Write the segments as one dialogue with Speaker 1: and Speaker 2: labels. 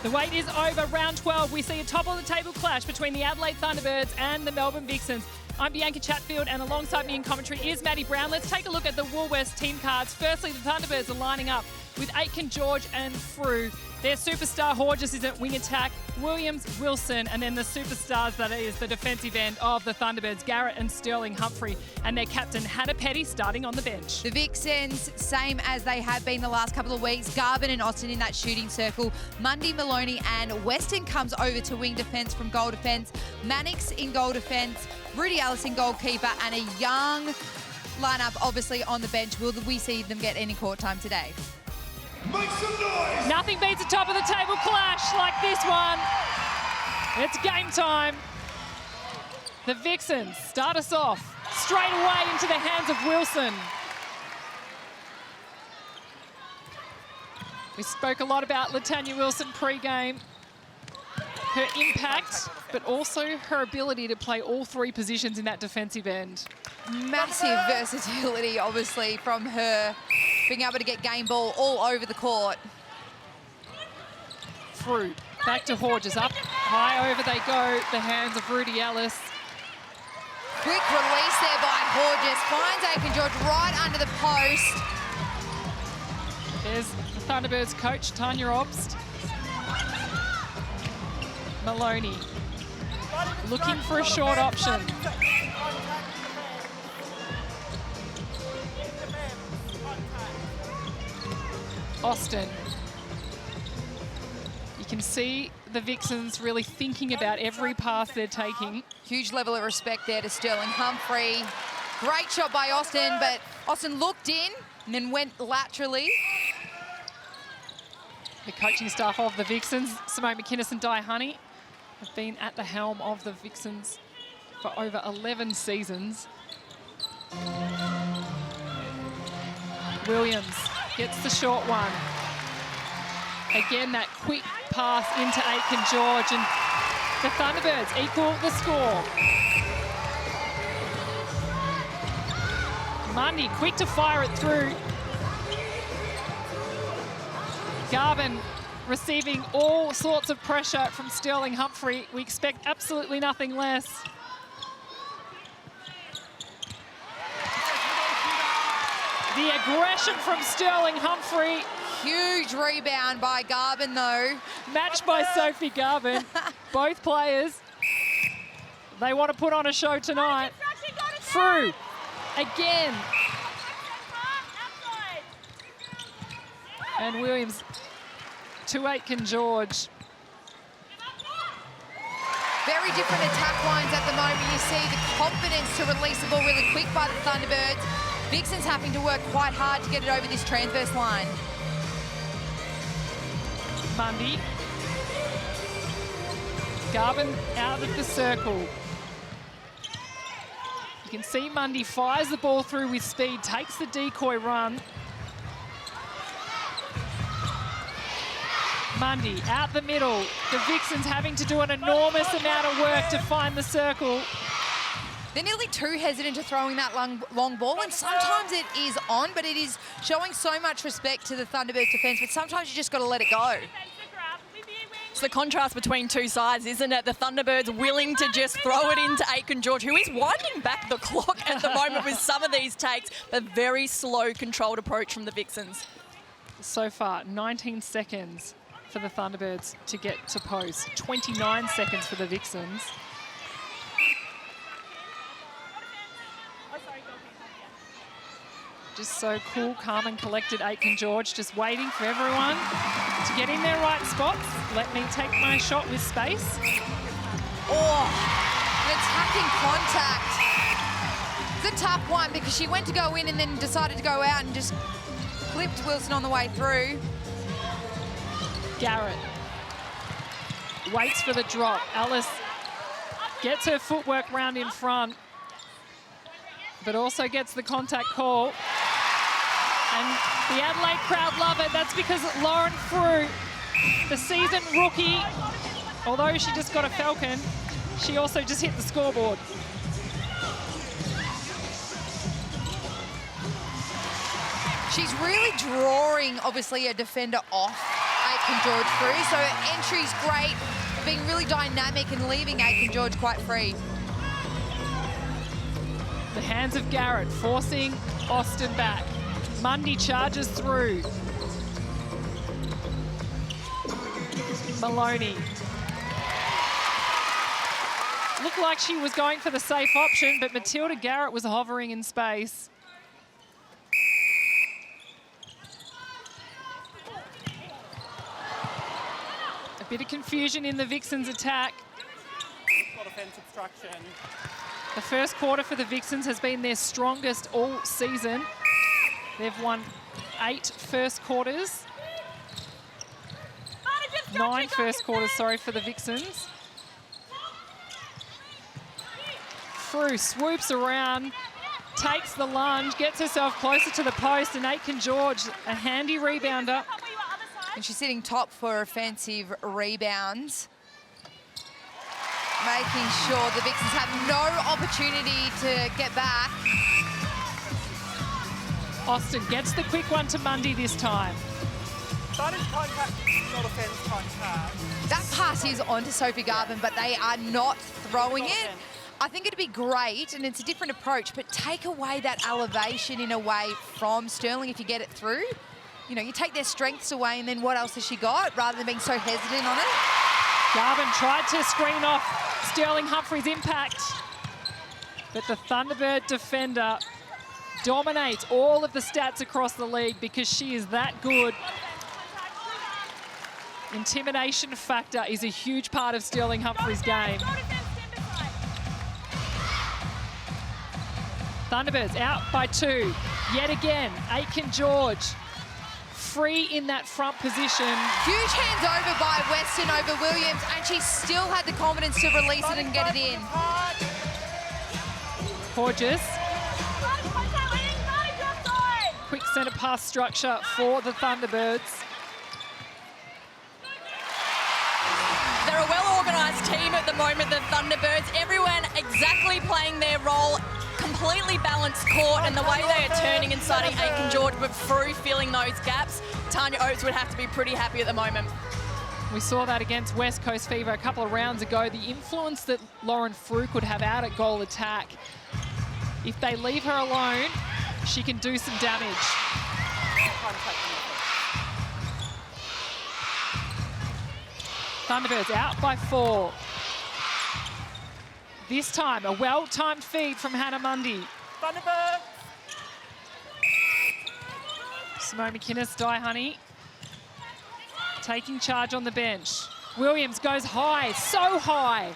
Speaker 1: The wait is over. Round 12. We see a top-of-the-table clash between the Adelaide Thunderbirds and the Melbourne Vixens. I'm Bianca Chatfield, and alongside me in commentary is Maddie Brown. Let's take a look at the Woolworths team cards. Firstly, the Thunderbirds are lining up with Aitken, George and Frew. Their superstar Horges is at wing attack, Williams, Wilson, and then the superstars that is the defensive end of the Thunderbirds, Garrett and Sterling Humphrey, and their captain Hannah Petty starting on the bench.
Speaker 2: The Vixens, same as they have been the last couple of weeks. Garvin and Austin in that shooting circle. Mundy, Maloney and Weston comes over to wing defence from goal defence. Mannix in goal defence, Rudy Allison goalkeeper, and a young lineup obviously on the bench. Will we see them get any court time today?
Speaker 3: Make some noise!
Speaker 1: Nothing beats a top-of-the-table clash like this one. It's game time. The Vixens start us off straight away into the hands of Wilson. We spoke a lot about Latanya Wilson pre-game. Her impact, but also her ability to play all three positions in that defensive end.
Speaker 2: Massive versatility, obviously, from her, being able to get game ball all over the court.
Speaker 1: Frew, back to Horges, up high over they go, the hands of Rudy Ellis.
Speaker 2: Quick release there by Horges, finds Aitken George right under the post.
Speaker 1: There's the Thunderbirds coach, Tanya Obst. Maloney, looking for a short option. Austin. You can see the Vixens really thinking about every pass they're taking.
Speaker 2: Huge level of respect there to Sterling Humphrey. Great shot by Austin, but Austin looked in and then went laterally.
Speaker 1: The coaching staff of the Vixens, Simone McInnes and Di Honey, have been at the helm of the Vixens for over 11 seasons. Williams gets the short one. Again, that quick pass into Aitken George, and the Thunderbirds equal the score. Mundy quick to fire it through. Garvin receiving all sorts of pressure from Sterling Humphrey. We expect absolutely nothing less. The aggression from Sterling Humphrey.
Speaker 2: Huge rebound by Garvin, though.
Speaker 1: Matched by Sophie Garvin. Both players, they want to put on a show tonight. Frew, again. And Williams to Aitken George.
Speaker 2: Very different attack lines at the moment. You see the confidence to release the ball really quick by the Thunderbirds. Vixens having to work quite hard to get it over this transverse line.
Speaker 1: Mundy. Garvin out of the circle. You can see Mundy fires the ball through with speed, takes the decoy run. Mundy out the middle. The Vixens having to do an enormous amount of work to find the circle.
Speaker 2: They're nearly too hesitant to throwing that long ball, and sometimes it is on, but it is showing so much respect to the Thunderbirds defence, but sometimes you just got to let it go.
Speaker 4: It's the contrast between two sides, isn't it? The Thunderbirds willing to just throw it into Aitken George, who is winding back the clock at the moment with some of these takes, but very slow, controlled approach from the Vixens.
Speaker 1: So far, 19 seconds for the Thunderbirds to get to post, 29 seconds for the Vixens. Just so cool, calm and collected, Aitken George, just waiting for everyone to get in their right spots. Let me take my shot with space.
Speaker 2: Oh, an attacking contact. It's a tough one because she went to go in and then decided to go out and just clipped Wilson on the way through.
Speaker 1: Garrett waits for the drop. Alice gets her footwork round in front, but also gets the contact call. And the Adelaide crowd love it. That's because Lauren Frew, the seasoned rookie, although she just got a Falcon, she also just hit the scoreboard.
Speaker 2: She's really drawing, obviously, a defender off Aitken George through. So her entry's great, being really dynamic and leaving Aitken George quite free.
Speaker 1: The hands of Garrett forcing Austin back. Mundy charges through. Maloney. Looked like she was going for the safe option, but Matilda Garrett was hovering in space. A bit of confusion in the Vixens attack. The first quarter for the Vixens has been their strongest all season. They've won 8 first quarters. 9 first quarters, sorry, for the Vixens. Frew swoops around, takes the lunge, gets herself closer to the post, and Aitken George, a handy rebounder.
Speaker 2: And she's sitting top for offensive rebounds, making sure the Vixens have no opportunity to get back.
Speaker 1: Austin gets the quick one to Mundy this time.
Speaker 5: That is contact, not offense contact.
Speaker 2: That pass is onto Sophie Garvin, but they are not throwing it. I think it'd be great, and it's a different approach, but take away that elevation in a way from Sterling if you get it through. You know, you take their strengths away, and then what else has she got, rather than being so hesitant on it?
Speaker 1: Garvin tried to screen off Sterling Humphrey's impact, but the Thunderbird defender dominates all of the stats across the league because she is that good. Intimidation factor is a huge part of Sterling Humphrey's game. Thunderbirds out by 2. Yet again, Aitken George free in that front position.
Speaker 2: Huge hands over by Weston over Williams, and she still had the confidence to release it and get it in.
Speaker 1: Gorgeous. Quick centre pass structure for the Thunderbirds.
Speaker 4: They're a well-organised team at the moment, the Thunderbirds. Everyone exactly playing their role, completely balanced court, and the way they are turning and starting Aitken George, but Frew filling those gaps, Tanya Oates would have to be pretty happy at the moment.
Speaker 1: We saw that against West Coast Fever a couple of rounds ago, the influence that Lauren Frew could have out at goal attack. If they leave her alone, she can do some damage. Thunderbirds out by 4. This time, a well-timed feed from Hannah Mundy.
Speaker 5: Thunderbirds!
Speaker 1: Simone McInnes, Die Honey, taking charge on the bench. Williams goes high, so high.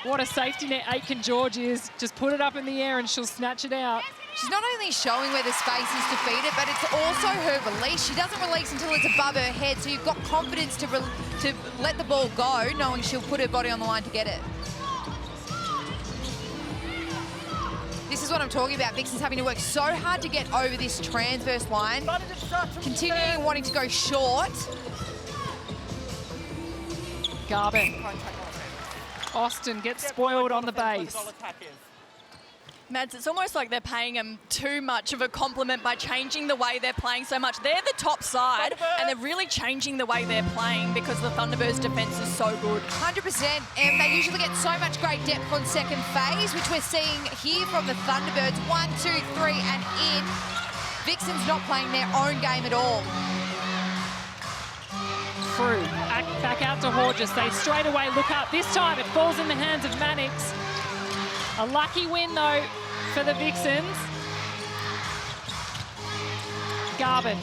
Speaker 1: What a safety net Aitken George is. Just put it up in the air and she'll snatch it out.
Speaker 2: She's not only showing where the space is to feed it, but it's also her release. She doesn't release until it's above her head, so you've got confidence to let the ball go, knowing she'll put her body on the line to get it. This is what I'm talking about. Vixens having to work so hard to get over this transverse line, continuing wanting to go short.
Speaker 1: Garvin. Austin gets spoiled on the base.
Speaker 4: Mads, it's almost like they're paying them too much of a compliment by changing the way they're playing so much. They're the top side, and they're really changing the way they're playing because the Thunderbirds' defence is so good.
Speaker 2: 100%, and they usually get so much great depth on second phase, which we're seeing here from the Thunderbirds. 1, 2, 3, and in. Vixens not playing their own game at all.
Speaker 1: Frew back out to Horges. They straight away look up. This time it falls in the hands of Mannix. A lucky win, though, for the Vixens. Garvin.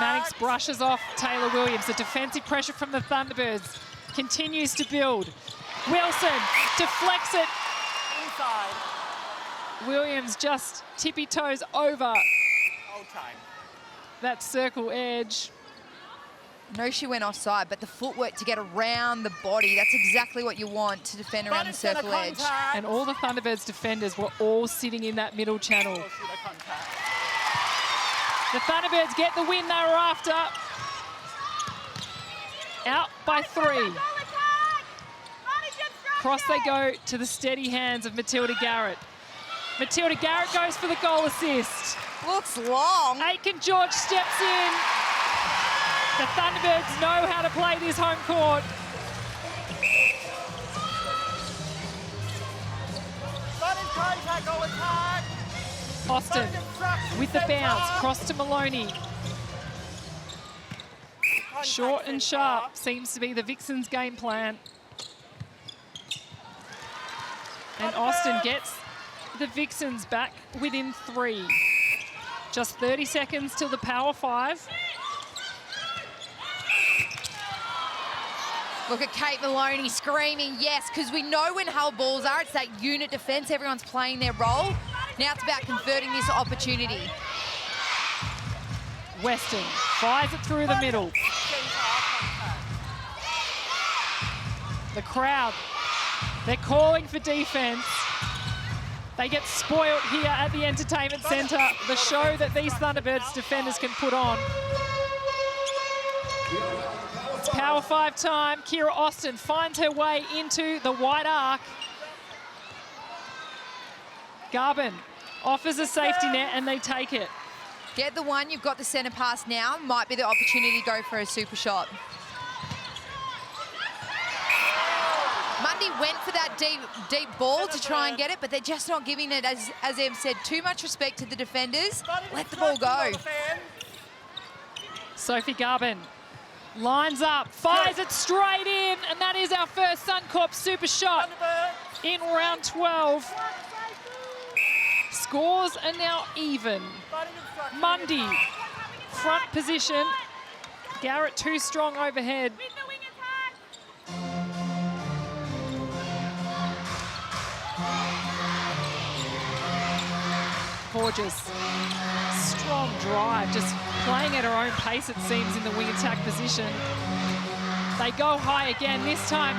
Speaker 1: Mannix brushes off Taylor Williams. The defensive pressure from the Thunderbirds continues to build. Wilson deflects it.
Speaker 5: Inside.
Speaker 1: Williams just tippy-toes over that circle edge.
Speaker 2: No, she went offside, but the footwork to get around the body, that's exactly what you want to defend around the circle edge.
Speaker 1: And all the Thunderbirds defenders were all sitting in that middle channel. The Thunderbirds get the win they were after. Out by 3. Cross they go to the steady hands of Matilda Garrett. Matilda Garrett goes for the goal assist.
Speaker 2: Looks long.
Speaker 1: Aiken George steps in. The Thunderbirds know how to play this home court.
Speaker 5: Starting contact, go attack.
Speaker 1: Austin with the bounce, cross to Maloney. Short and sharp seems to be the Vixens' game plan. And Austin gets the Vixens back within 3. Just 30 seconds till the power 5.
Speaker 2: Look at Kate Maloney screaming yes, because we know when Hull balls are, it's that unit defence. Everyone's playing their role. Now it's about converting this opportunity.
Speaker 1: Weston fires it through the middle. The crowd, they're calling for defence. They get spoilt here at the Entertainment Centre, the show that these Thunderbirds defenders can put on. It's power 5 time. Kira Austin finds her way into the white arc. Garvin offers a safety net and they take it.
Speaker 2: Get the one, you've got the centre pass now. Might be the opportunity to go for a super shot. Mundy went for that deep ball to try and get it, but they're just not giving it, as Em said, too much respect to the defenders. Let the ball go.
Speaker 1: Sophie Garvin lines up, fires it straight in, and that is our first Suncorp super shot in round 12. Scores are now even. Mundy, front position. Garrett too strong overhead. Gorgeous. Strong drive, just playing at her own pace, it seems, in the wing attack position. They go high again, this time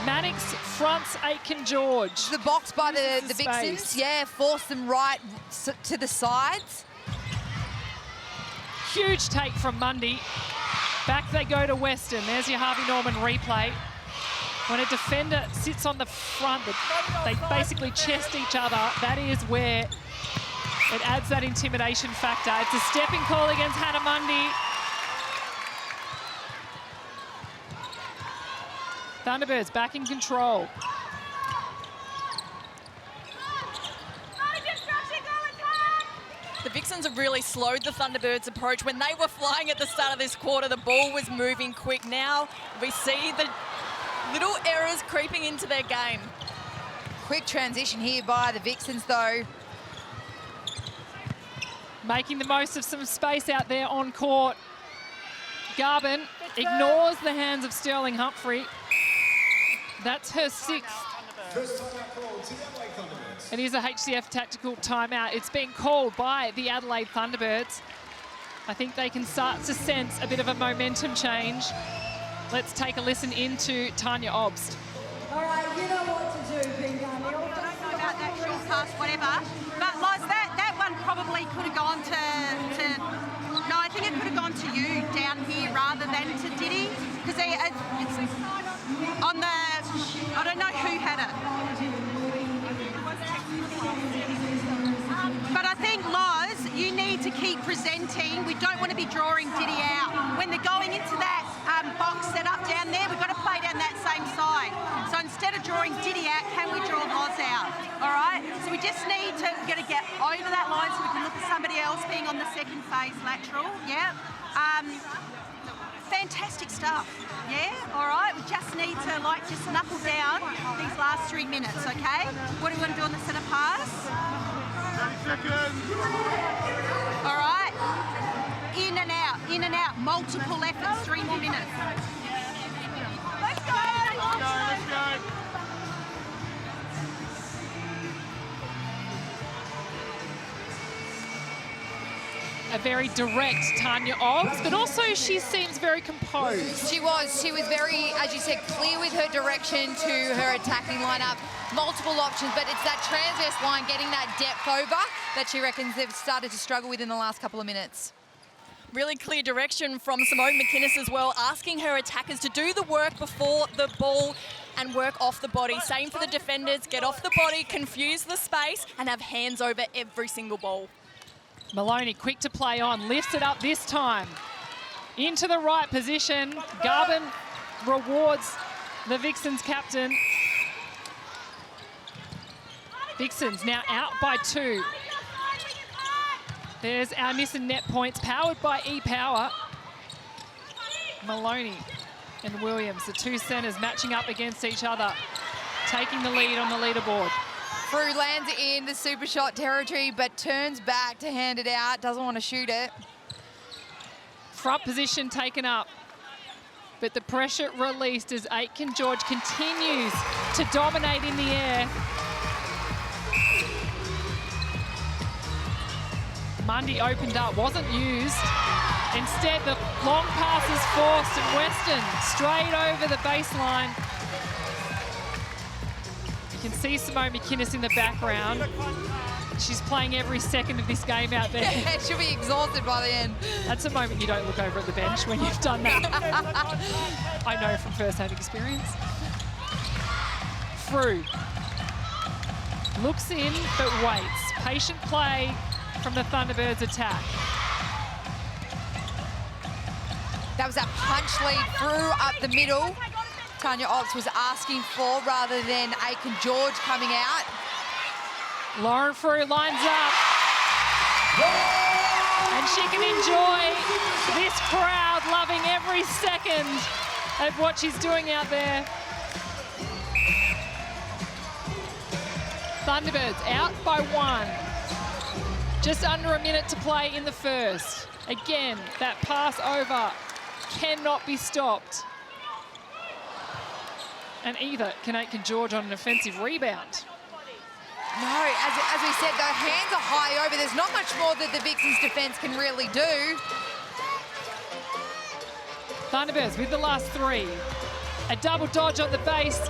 Speaker 1: Mannix fronts Aitken George.
Speaker 2: The box by the
Speaker 1: Uses
Speaker 2: Vixens,
Speaker 1: space.
Speaker 2: yeah, force them right to the sides.
Speaker 1: Huge take from Mundy. Back they go to Weston. There's your Harvey Norman replay. When a defender sits on the front, they basically chest each other. That is where it adds that intimidation factor. It's a stepping call against Hannah Mundy. Thunderbirds back in control.
Speaker 4: The Vixens have really slowed the Thunderbirds' approach. When they were flying at the start of this quarter, the ball was moving quick. Now we see the little errors creeping into their game.
Speaker 2: Quick transition here by the Vixens, though.
Speaker 1: Making the most of some space out there on court. Garvin ignores the hands of Sterling Humphrey. That's her 6th. It is a HCF tactical timeout. It's been called by the Adelaide Thunderbirds. I think they can start to sense a bit of a momentum change. Let's take a listen into Tanya Obst.
Speaker 6: All right, you know what to do, Pink Army.
Speaker 7: I don't know about that short pass, whatever. But Loz, that one probably could have gone to no, I think it could have gone to you down here rather than to Diddy, because it's on the. I don't know who had it. But I think, Loz, you need to keep presenting. We don't want to be drawing Diddy out. When they're going into that box set up down there, we've got to play down that same side. So instead of drawing Diddy out, can we draw Loz out? All right? So we just need to get over that line so we can look at somebody else being on the second phase lateral. Yeah. Fantastic stuff. Yeah, all right. We just need to just knuckle down these last 3 minutes, okay? What do we want to do on the centre pass?
Speaker 3: 30 seconds.
Speaker 7: All right. In and out. Multiple efforts, 3 more minutes. Let's go.
Speaker 3: Let's go.
Speaker 1: A very direct Tanya Obst, but also she seems very composed.
Speaker 2: She was very, as you said, clear with her direction to her attacking lineup. Multiple options, but it's that transverse line, getting that depth over that she reckons they've started to struggle with in the last couple of minutes.
Speaker 4: Really clear direction from Simone McInnes as well, asking her attackers to do the work before the ball and work off the body. Same for the defenders, get off the body, confuse the space, and have hands over every single ball.
Speaker 1: Maloney quick to play on, lifts it up this time. Into the right position. Garvin rewards the Vixens captain. Vixens now out by 2. There's our missing net points, powered by E-Power. Maloney and Williams, the two centres matching up against each other, taking the lead on the leaderboard.
Speaker 2: Frew lands in the super shot territory, but turns back to hand it out, doesn't want to shoot it.
Speaker 1: Front position taken up, but the pressure released as Aitken George continues to dominate in the air. Mundy opened up, wasn't used. Instead, the long pass is forced and Weston straight over the baseline. You can see Simone McInnes in the background. She's playing every second of this game out there.
Speaker 2: Yeah, she'll be exhausted by the end.
Speaker 1: That's a moment you don't look over at the bench when you've done that. I know from first-hand experience. Frew looks in but waits. Patient play from the Thunderbirds attack.
Speaker 2: That was that punch lead through up the middle. Tanya Ops was asking for rather than Aitken George coming out.
Speaker 1: Lauren Frew lines up. And she can enjoy this crowd loving every second of what she's doing out there. Thunderbirds out by 1. Just under a minute to play in the first. Again, that pass over cannot be stopped. And either can Aitken George on an offensive rebound.
Speaker 2: No, as we said, the hands are high over. There's not much more that the Vixens defence can really do.
Speaker 1: Thunderbirds with the last 3. A double dodge on the base.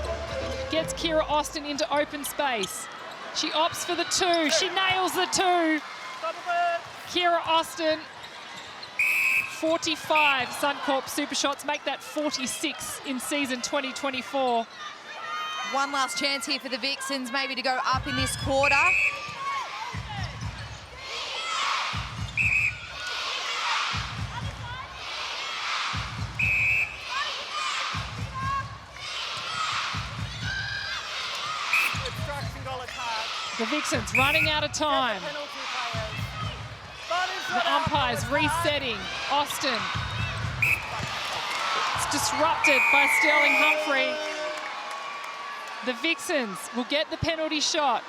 Speaker 1: Gets Kira Austin into open space. She opts for the 2. She nails the 2. Kira Austin, 45 Suncorp super shots, make that 46 in season 2024.
Speaker 2: One last chance here for the Vixens, maybe to go up in this quarter.
Speaker 1: The Vixens running out of time. The umpires resetting. Austin. It's disrupted by Sterling Humphrey. The Vixens will get the penalty shot.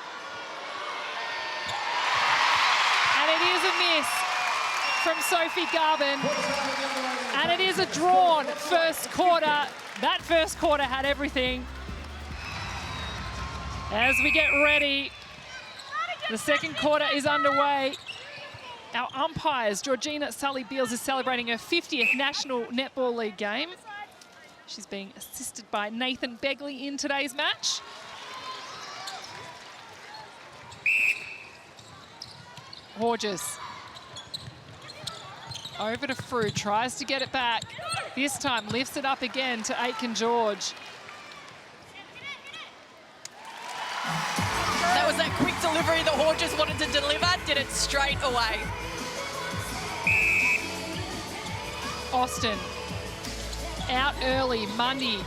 Speaker 1: And it is a miss from Sophie Garvin. And it is a drawn first quarter. That first quarter had everything. As we get ready, the second quarter is underway. Our umpires, Georgina Sully-Beals, is celebrating her 50th National Netball League game. She's being assisted by Nathan Begley in today's match. Horges. Over to Frew, tries to get it back. This time lifts it up again to Aitken George.
Speaker 4: That was that quick delivery that Horges wanted to deliver, did it straight away.
Speaker 1: Austin out early. Mundy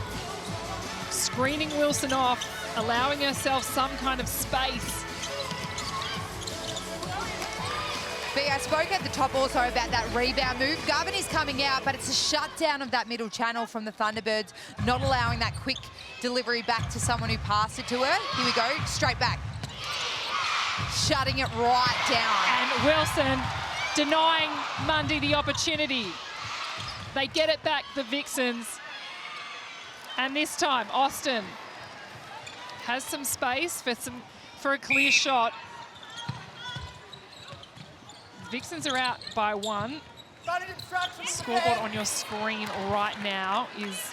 Speaker 1: screening Wilson off, allowing herself some kind of space.
Speaker 2: B, I spoke at the top also about that rebound move. Garvin is coming out, but it's a shutdown of that middle channel from the Thunderbirds, not allowing that quick delivery back to someone who passed it to her. Here we go, straight back. Shutting it right down.
Speaker 1: And Wilson denying Mundy the opportunity. They get it back, the Vixens. And this time, Austin has some space for a clear shot. Vixens are out by 1. Scoreboard on your screen right now is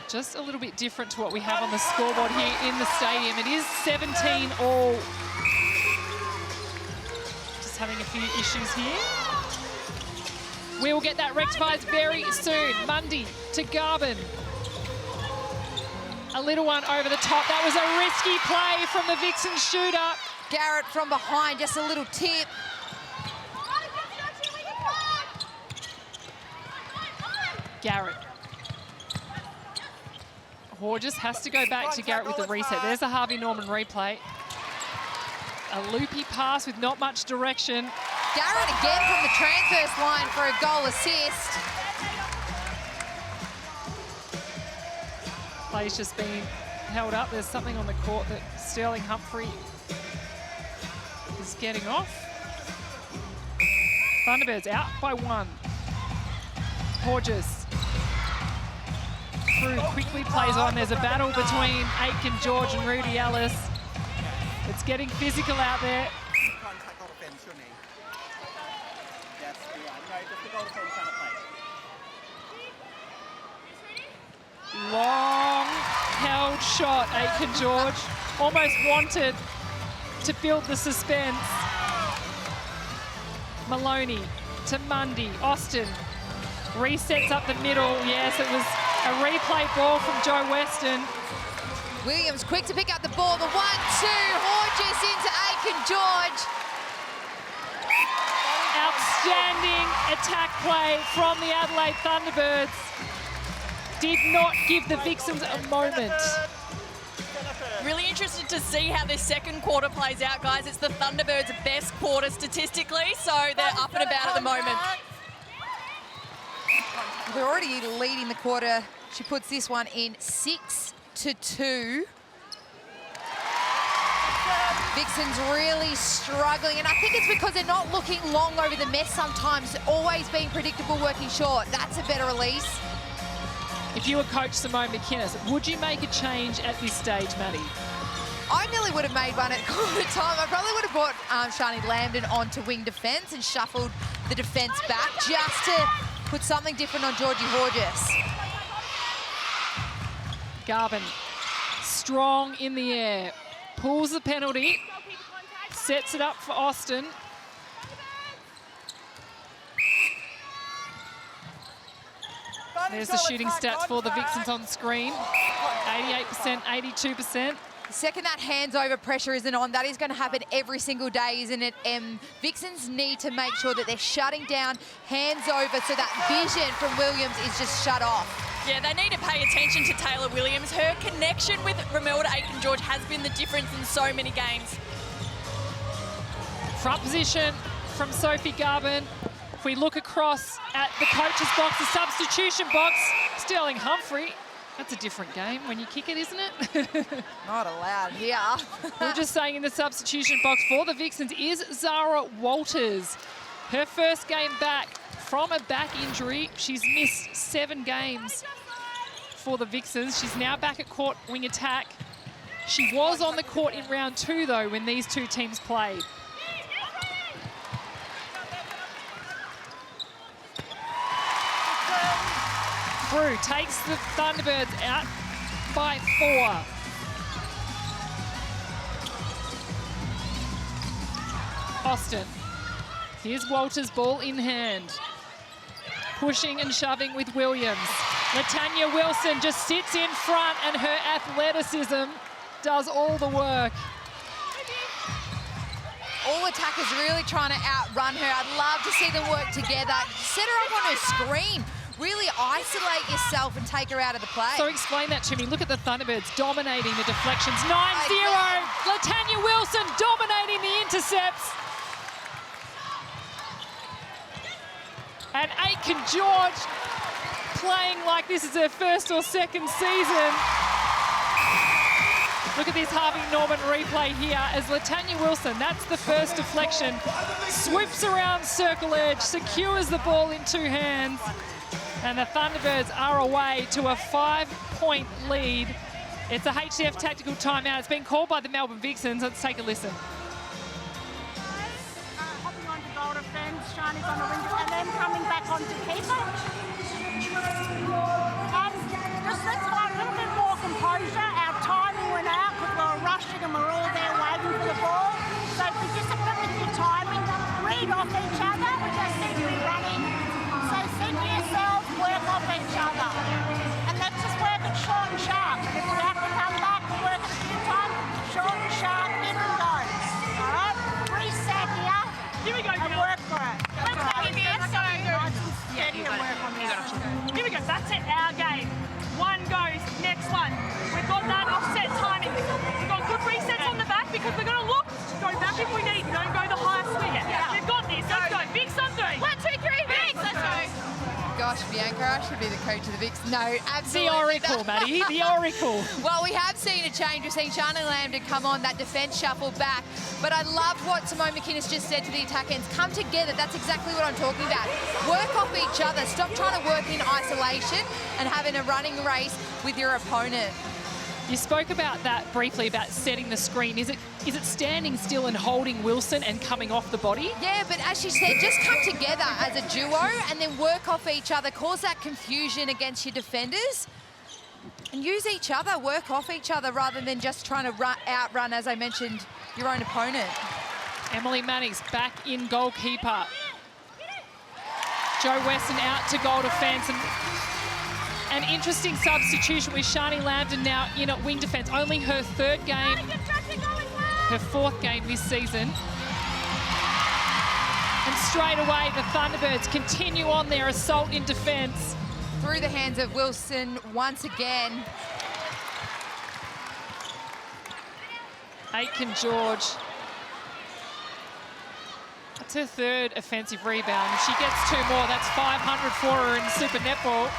Speaker 1: just a little bit different to what we have on the scoreboard here in the stadium. It is 17 all. Just having a few issues here. We will get that rectified very soon. Mundy to Garvin. A little one over the top. That was a risky play from the Vixen shooter.
Speaker 2: Garrett from behind, just a little tip.
Speaker 1: Garrett. Horges has to go back to Garrett with the reset. There's a Harvey Norman replay. A loopy pass with not much direction.
Speaker 2: Garrett again from the transverse line for a goal assist.
Speaker 1: Play's just been held up. There's something on the court that Sterling Humphrey is getting off. Thunderbirds out by 1. Horges. Through quickly plays on. There's a battle between Aitken George and Rudy Ellis. It's getting physical out there.
Speaker 5: Contact goal defence, shouldn't he? Yes, yeah. No, just the goal defence kind of play.
Speaker 1: Long held shot, Aitken George. Almost wanted to build the suspense. Maloney to Mundy. Austin resets up the middle. Yes, it was a replay ball from Joe Weston.
Speaker 2: Williams quick to pick up the ball. The 1-2. Horges into Aitken George.
Speaker 1: Outstanding attack play from the Adelaide Thunderbirds. Did not give the Vixens a moment.
Speaker 4: Really interested to see how this second quarter plays out, guys. It's the Thunderbirds' best quarter statistically, so they're up and about at the moment.
Speaker 2: They're already leading the quarter. She puts this one in 6-2. Vixens really struggling, and I think it's because they're not looking long over the mess sometimes, always being predictable, working short. That's a better release.
Speaker 1: If you were Coach Simone McInnes, would you make a change at this stage, Maddie?
Speaker 2: I nearly would have made one at quarter time. I probably would have brought Shani Lambden onto wing defence and shuffled the defence back just to put something different on Georgie Horges.
Speaker 1: Garvin, strong in the air, pulls the penalty, sets it up for Austin. There's the shooting stats for the Vixens on screen. 88%, 82%.
Speaker 2: The second that hands-over pressure isn't on, that is going to happen every single day, isn't it? Vixens need to make sure that they're shutting down hands over so that vision from Williams is just shut off.
Speaker 4: Yeah, they need to pay attention to Taylor Williams. Her connection with Romilda Aitken-George has been the difference in so many games.
Speaker 1: Front position from Sophie Garvin. If we look across at the coach's box, the substitution box, Sterling Humphrey. That's a different game when you kick it, isn't it?
Speaker 2: Not allowed here.
Speaker 1: We're just saying in the substitution box for the Vixens is Zara Walters. Her first game back from a back injury. She's missed 7 games for the Vixens. She's now back at court wing attack. She was on the court in round 2, though, when these two teams played. Through, takes the Thunderbirds out by 4. Austin. Here's Walters, ball in hand. Pushing and shoving with Williams. Latanya Wilson just sits in front and her athleticism does all the work.
Speaker 2: All attackers really trying to outrun her. I'd love to see them work together. Set her up on her screen. Really isolate yourself and take her out of the play.
Speaker 1: So explain that to me. Look at the Thunderbirds dominating the deflections. 9-0. Latanya Wilson dominating the intercepts. And Aitken George playing like this is her first or second season. Look at this Harvey Norman replay here as Latanya Wilson, that's the first deflection, swoops around circle edge, secures the ball in 2 hands. And the Thunderbirds are away to a 5-point lead. It's a HCF tactical timeout. It's been called by the Melbourne Vixens. Let's take a listen.
Speaker 7: Hopping onto goal defence, Shani's on the wing, and then coming back onto keeper. Just let's find a little bit more composure. Our timing went out because we were rushing and we're all there waiting for the ball. So if we just have with your timing, read off each other, we just need to be running. So center yourselves, work off each other. And let's just work it short and sharp. If we have to come back, we'll work it a few times, short and sharp, in and go. All right? Reset here. Here we go, and work for it. Let's go. Nice and steady and work on the other. Here we go.
Speaker 2: Bianca. I should be the coach of the Vixens. No, absolutely
Speaker 1: The Oracle, Maddie, the Oracle.
Speaker 2: Well, we have seen a change. We've seen Shannon Lambden come on, that defence shuffle back. But I love what Simone McInnes just said to the attack ends. Come together. That's exactly what I'm talking about. Work off each other. Stop trying to work in isolation and having a running race with your opponent.
Speaker 1: You spoke about that briefly, about setting the screen. Is it standing still and holding Wilson and coming off the body?
Speaker 2: Yeah, but as she said, just come together as a duo and then work off each other, cause that confusion against your defenders and use each other, work off each other rather than just trying to outrun, as I mentioned, your own opponent.
Speaker 1: Emily Mannix back in goalkeeper. Jo Weston out to goal defence. And an interesting substitution with Shani Lambden now in at wing defence. Only her third game, her fourth game this season. And straight away, the Thunderbirds continue on their assault in defence.
Speaker 2: Through the hands of Wilson once again.
Speaker 1: Aitken George. That's her third offensive rebound. If she gets 2 more, that's 500 for her in Super Netball.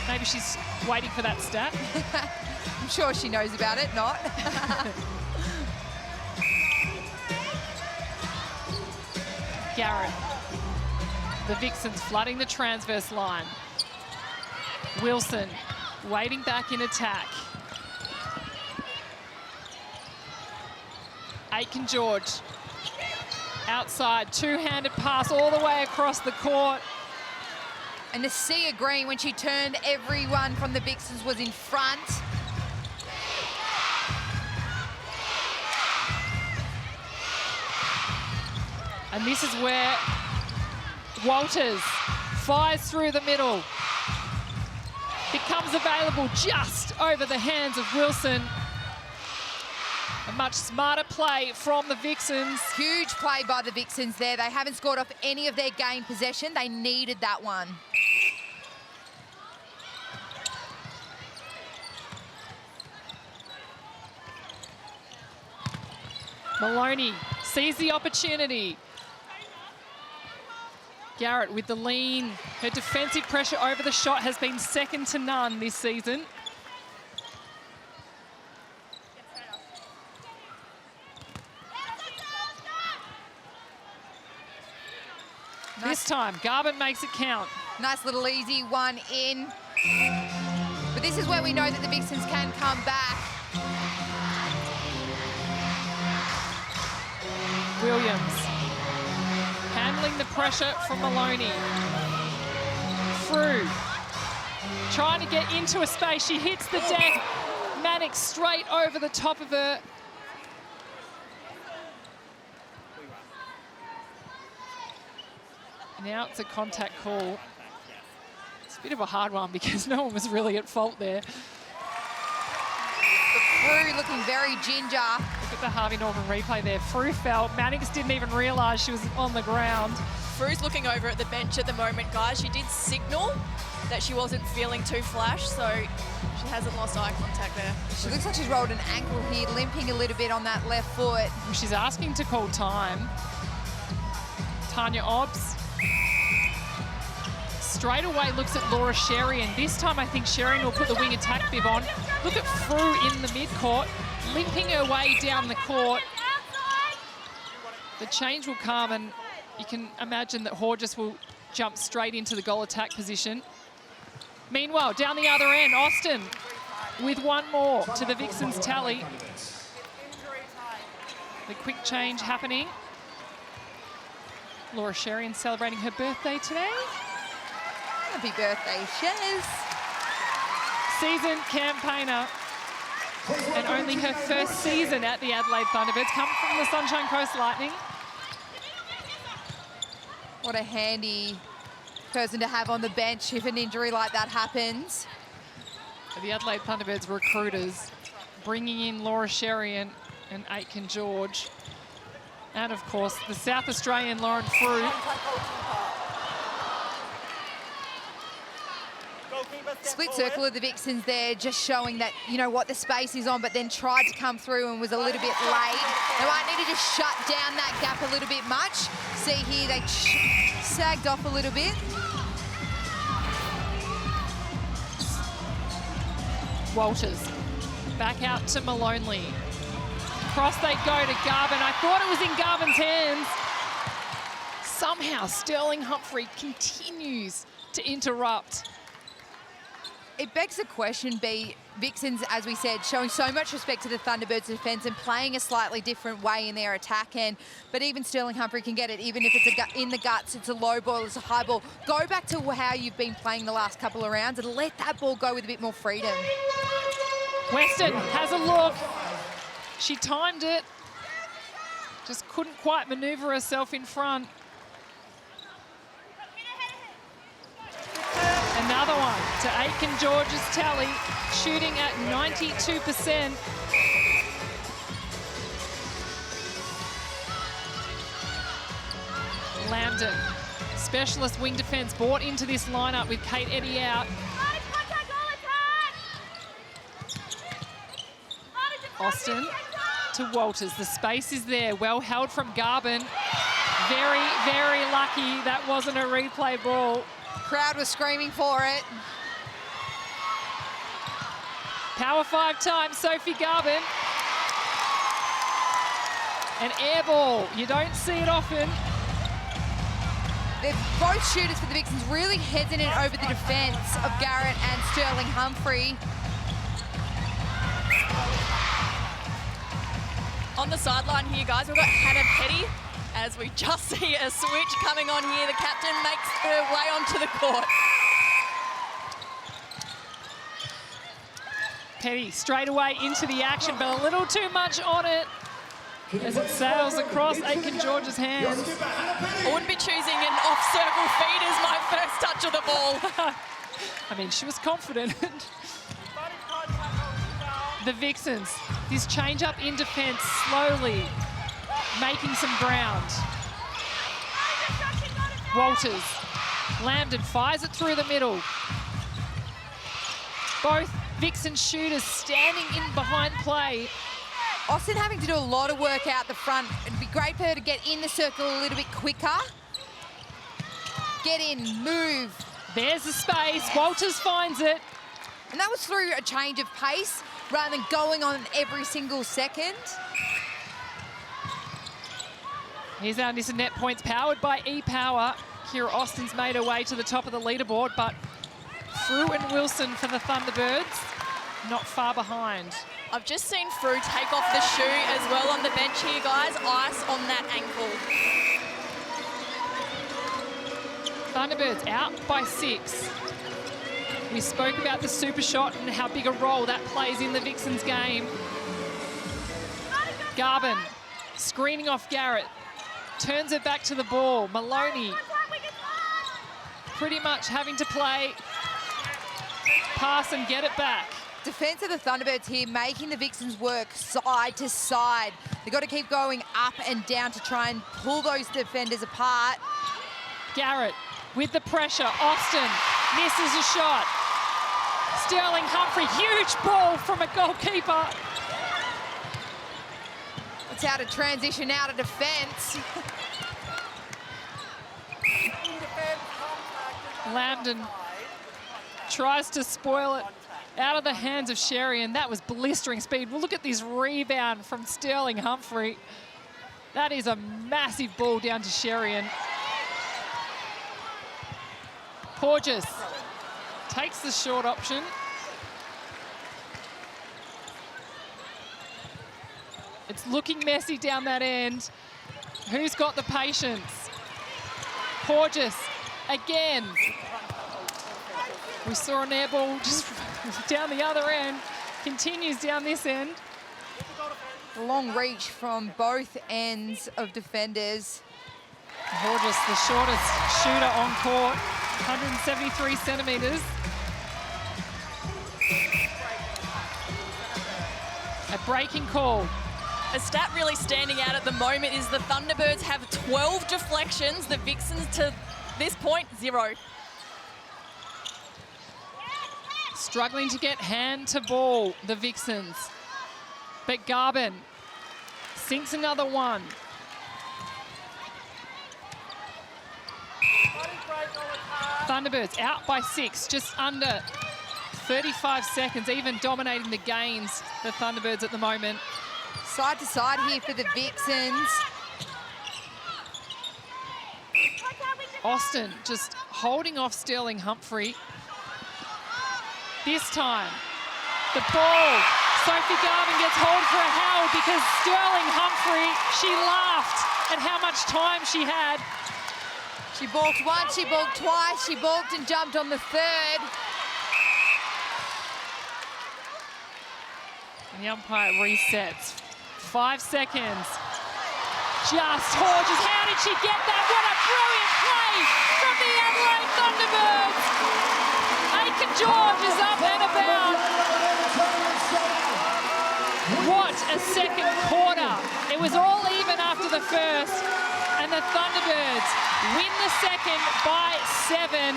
Speaker 1: Maybe she's waiting for that stat.
Speaker 2: I'm sure she knows about it, not.
Speaker 1: Garrett. The Vixens flooding the transverse line. Wilson waiting back in attack. Aitken George. Outside, two-handed pass all the way across the court.
Speaker 2: And to see a green when she turned, everyone from the Vixens was in front.
Speaker 1: And this is where Walters fires through the middle. Becomes available just over the hands of Wilson. A much smarter play from the Vixens.
Speaker 2: Huge play by the Vixens there. They haven't scored off any of their game possession. They needed that one.
Speaker 1: Maloney sees the opportunity. Garrett with the lean. Her defensive pressure over the shot has been second to none this season. This time, Garvin makes it count.
Speaker 2: Nice little easy one in. But this is where we know that the Vixens can come back.
Speaker 1: Williams handling the pressure from Maloney. Through. Trying to get into a space. She hits the deck. Mannix straight over the top of her. Now it's a contact call. It's a bit of a hard one because no one was really at fault there.
Speaker 2: Frew looking very ginger.
Speaker 1: Look at the Harvey Norman replay there. Frew fell. Mannix didn't even realise she was on the ground.
Speaker 4: Frew's looking over at the bench at the moment, guys. She did signal that she wasn't feeling too flash, so she hasn't lost eye contact there.
Speaker 2: She looks like she's rolled an ankle here, limping a little bit on that left foot.
Speaker 1: She's asking to call time. Tanya Obbs. Straight away looks at Laura Sherian. This time I think Sherian will put the wing attack bib on. Look at Frew in the mid-court, limping her way down the court. The change will come and you can imagine that Horges will jump straight into the goal attack position. Meanwhile, down the other end, Austin with one more to the Vixens tally. The quick change happening. Laura Sherian celebrating her birthday today.
Speaker 2: Happy birthday, Shez.
Speaker 1: Season campaigner and only her first season at the Adelaide Thunderbirds, come from the Sunshine Coast Lightning.
Speaker 2: What a handy person to have on the bench if an injury like that happens.
Speaker 1: The Adelaide Thunderbirds recruiters bringing in Laura Sherian and Aitken George. And of course, the South Australian Lauren Frew.
Speaker 2: Split circle of the Vixens there, just showing that, you know what, the space is on, but then tried to come through and was a little bit late. They might need to just shut down that gap a little bit much. See here, they sagged off a little bit.
Speaker 1: Walters. Back out to Maloney. Cross they go to Garvin. I thought it was in Garvin's hands. Somehow Sterling Humphrey continues to interrupt.
Speaker 2: It begs the question, Vixens, as we said, showing so much respect to the Thunderbirds' defence and playing a slightly different way in their attack end. But even Sterling Humphrey can get it, even if it's in the guts, it's a low ball, it's a high ball. Go back to how you've been playing the last couple of rounds and let that ball go with a bit more freedom.
Speaker 1: Weston has a look. She timed it. Just couldn't quite manoeuvre herself in front. Another one to Aiken George's tally, shooting at 92%. Lambden, specialist wing defence, brought into this lineup with Kate Eddy out. Austin to Walters. The space is there. Well held from Garvin. Very, very lucky that wasn't a replay ball.
Speaker 2: Crowd was screaming for it.
Speaker 1: Power 5 times, Sophie Garvin. An air ball. You don't see it often.
Speaker 2: They're both shooters for the Vixens really hesitant over the defence of Garrett and Sterling Humphrey.
Speaker 4: On the sideline here, guys, we've got Hannah Petty. As we just see a switch coming on here, the captain makes her way onto the court.
Speaker 1: Petty straight away into the action, but a little too much on it as it sails across Aiken George's hands.
Speaker 4: I wouldn't be choosing an off-circle feed as my first touch of the ball.
Speaker 1: I mean, she was confident. The Vixens, this change up in defence, slowly making some ground. Walters, Lambden fires it through the middle. Both Vixen shooters standing in behind play.
Speaker 2: Austin having to do a lot of work out the front. It'd be great for her to get in the circle a little bit quicker. Get in, move.
Speaker 1: There's the space, Walters finds it.
Speaker 2: And that was through a change of pace rather than going on every single second.
Speaker 1: Here's our Nissan net points powered by E-Power. Kira Austin's made her way to the top of the leaderboard, but Frew and Wilson for the Thunderbirds, not far behind.
Speaker 4: I've just seen Frew take off the shoe as well on the bench here, guys. Ice on that ankle.
Speaker 1: Thunderbirds out by 6. We spoke about the super shot and how big a role that plays in the Vixens game. Garvin screening off Garrett. Turns it back to the ball. Maloney pretty much having to play, pass and get it back.
Speaker 2: Defence of the Thunderbirds here, making the Vixens work side to side. They've got to keep going up and down to try and pull those defenders apart.
Speaker 1: Garrett with the pressure. Austin misses a shot. Sterling Humphrey, huge ball from a goalkeeper.
Speaker 2: It's how to transition out of defence.
Speaker 1: Lambden tries to spoil it out of the hands of Sherry, and that was blistering speed. Well, look at this rebound from Sterling Humphrey. That is a massive ball down to Sherian. Porges takes the short option. It's looking messy down that end. Who's got the patience? Porges again. We saw an air ball just down the other end. Continues down this end.
Speaker 2: Long reach from both ends of defenders.
Speaker 1: Porges, the shortest shooter on court, 173 centimetres. A breaking call.
Speaker 4: A stat really standing out at the moment is the Thunderbirds have 12 deflections. The Vixens, to this point, 0.
Speaker 1: Struggling to get hand to ball, the Vixens. But Garvin sinks another one. Thunderbirds out by 6, just under 35 seconds, even dominating the gains, the Thunderbirds at the moment.
Speaker 2: Side to side here for the Vixens.
Speaker 1: Austin just holding off Sterling Humphrey. This time, the ball. Sophie Garvin gets hold for a howl because Sterling Humphrey, she laughed at how much time she had.
Speaker 2: She balked once, she balked twice, she balked and jumped on the third.
Speaker 1: And the umpire resets. 5 seconds. Just Hodges. How did she get that? What a brilliant play from the Adelaide Thunderbirds. Aiken George is up and about. What a second quarter. It was all even after the first, and the Thunderbirds win the second by 7.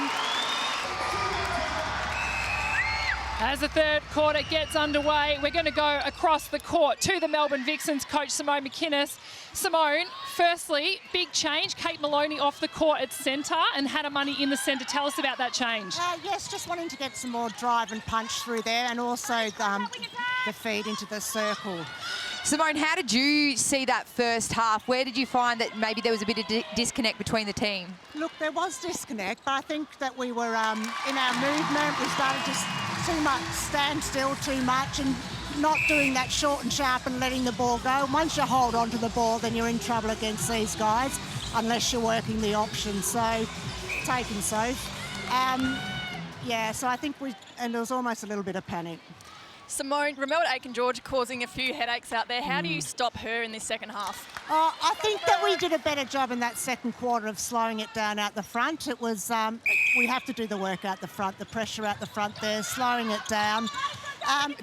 Speaker 1: As the third quarter gets underway, we're going to go across the court to the Melbourne Vixens coach, Simone McInnes. Simone, firstly, big change. Kate Maloney off the court at centre and Hannah Money in the centre. Tell us about that change.
Speaker 8: Yes, just wanting to get some more drive and punch through there, and also the feed into the circle.
Speaker 2: Simone, how did you see that first half? Where did you find that maybe there was a bit of disconnect between the team?
Speaker 8: Look, there was disconnect, but I think that we were in our movement. We started just too much, stand still too much and not doing that short and sharp and letting the ball go. Once you hold on to the ball, then you're in trouble against these guys, unless you're working the option. So, taken safe. Yeah, so I think and there was almost a little bit of panic.
Speaker 4: Simone, Romelda Aiken-George causing a few headaches out there. How do you stop her in this second half?
Speaker 8: I think that we did a better job in that second quarter of slowing it down out the front. It was, we have to do the work out the front, the pressure out the front there, slowing it down.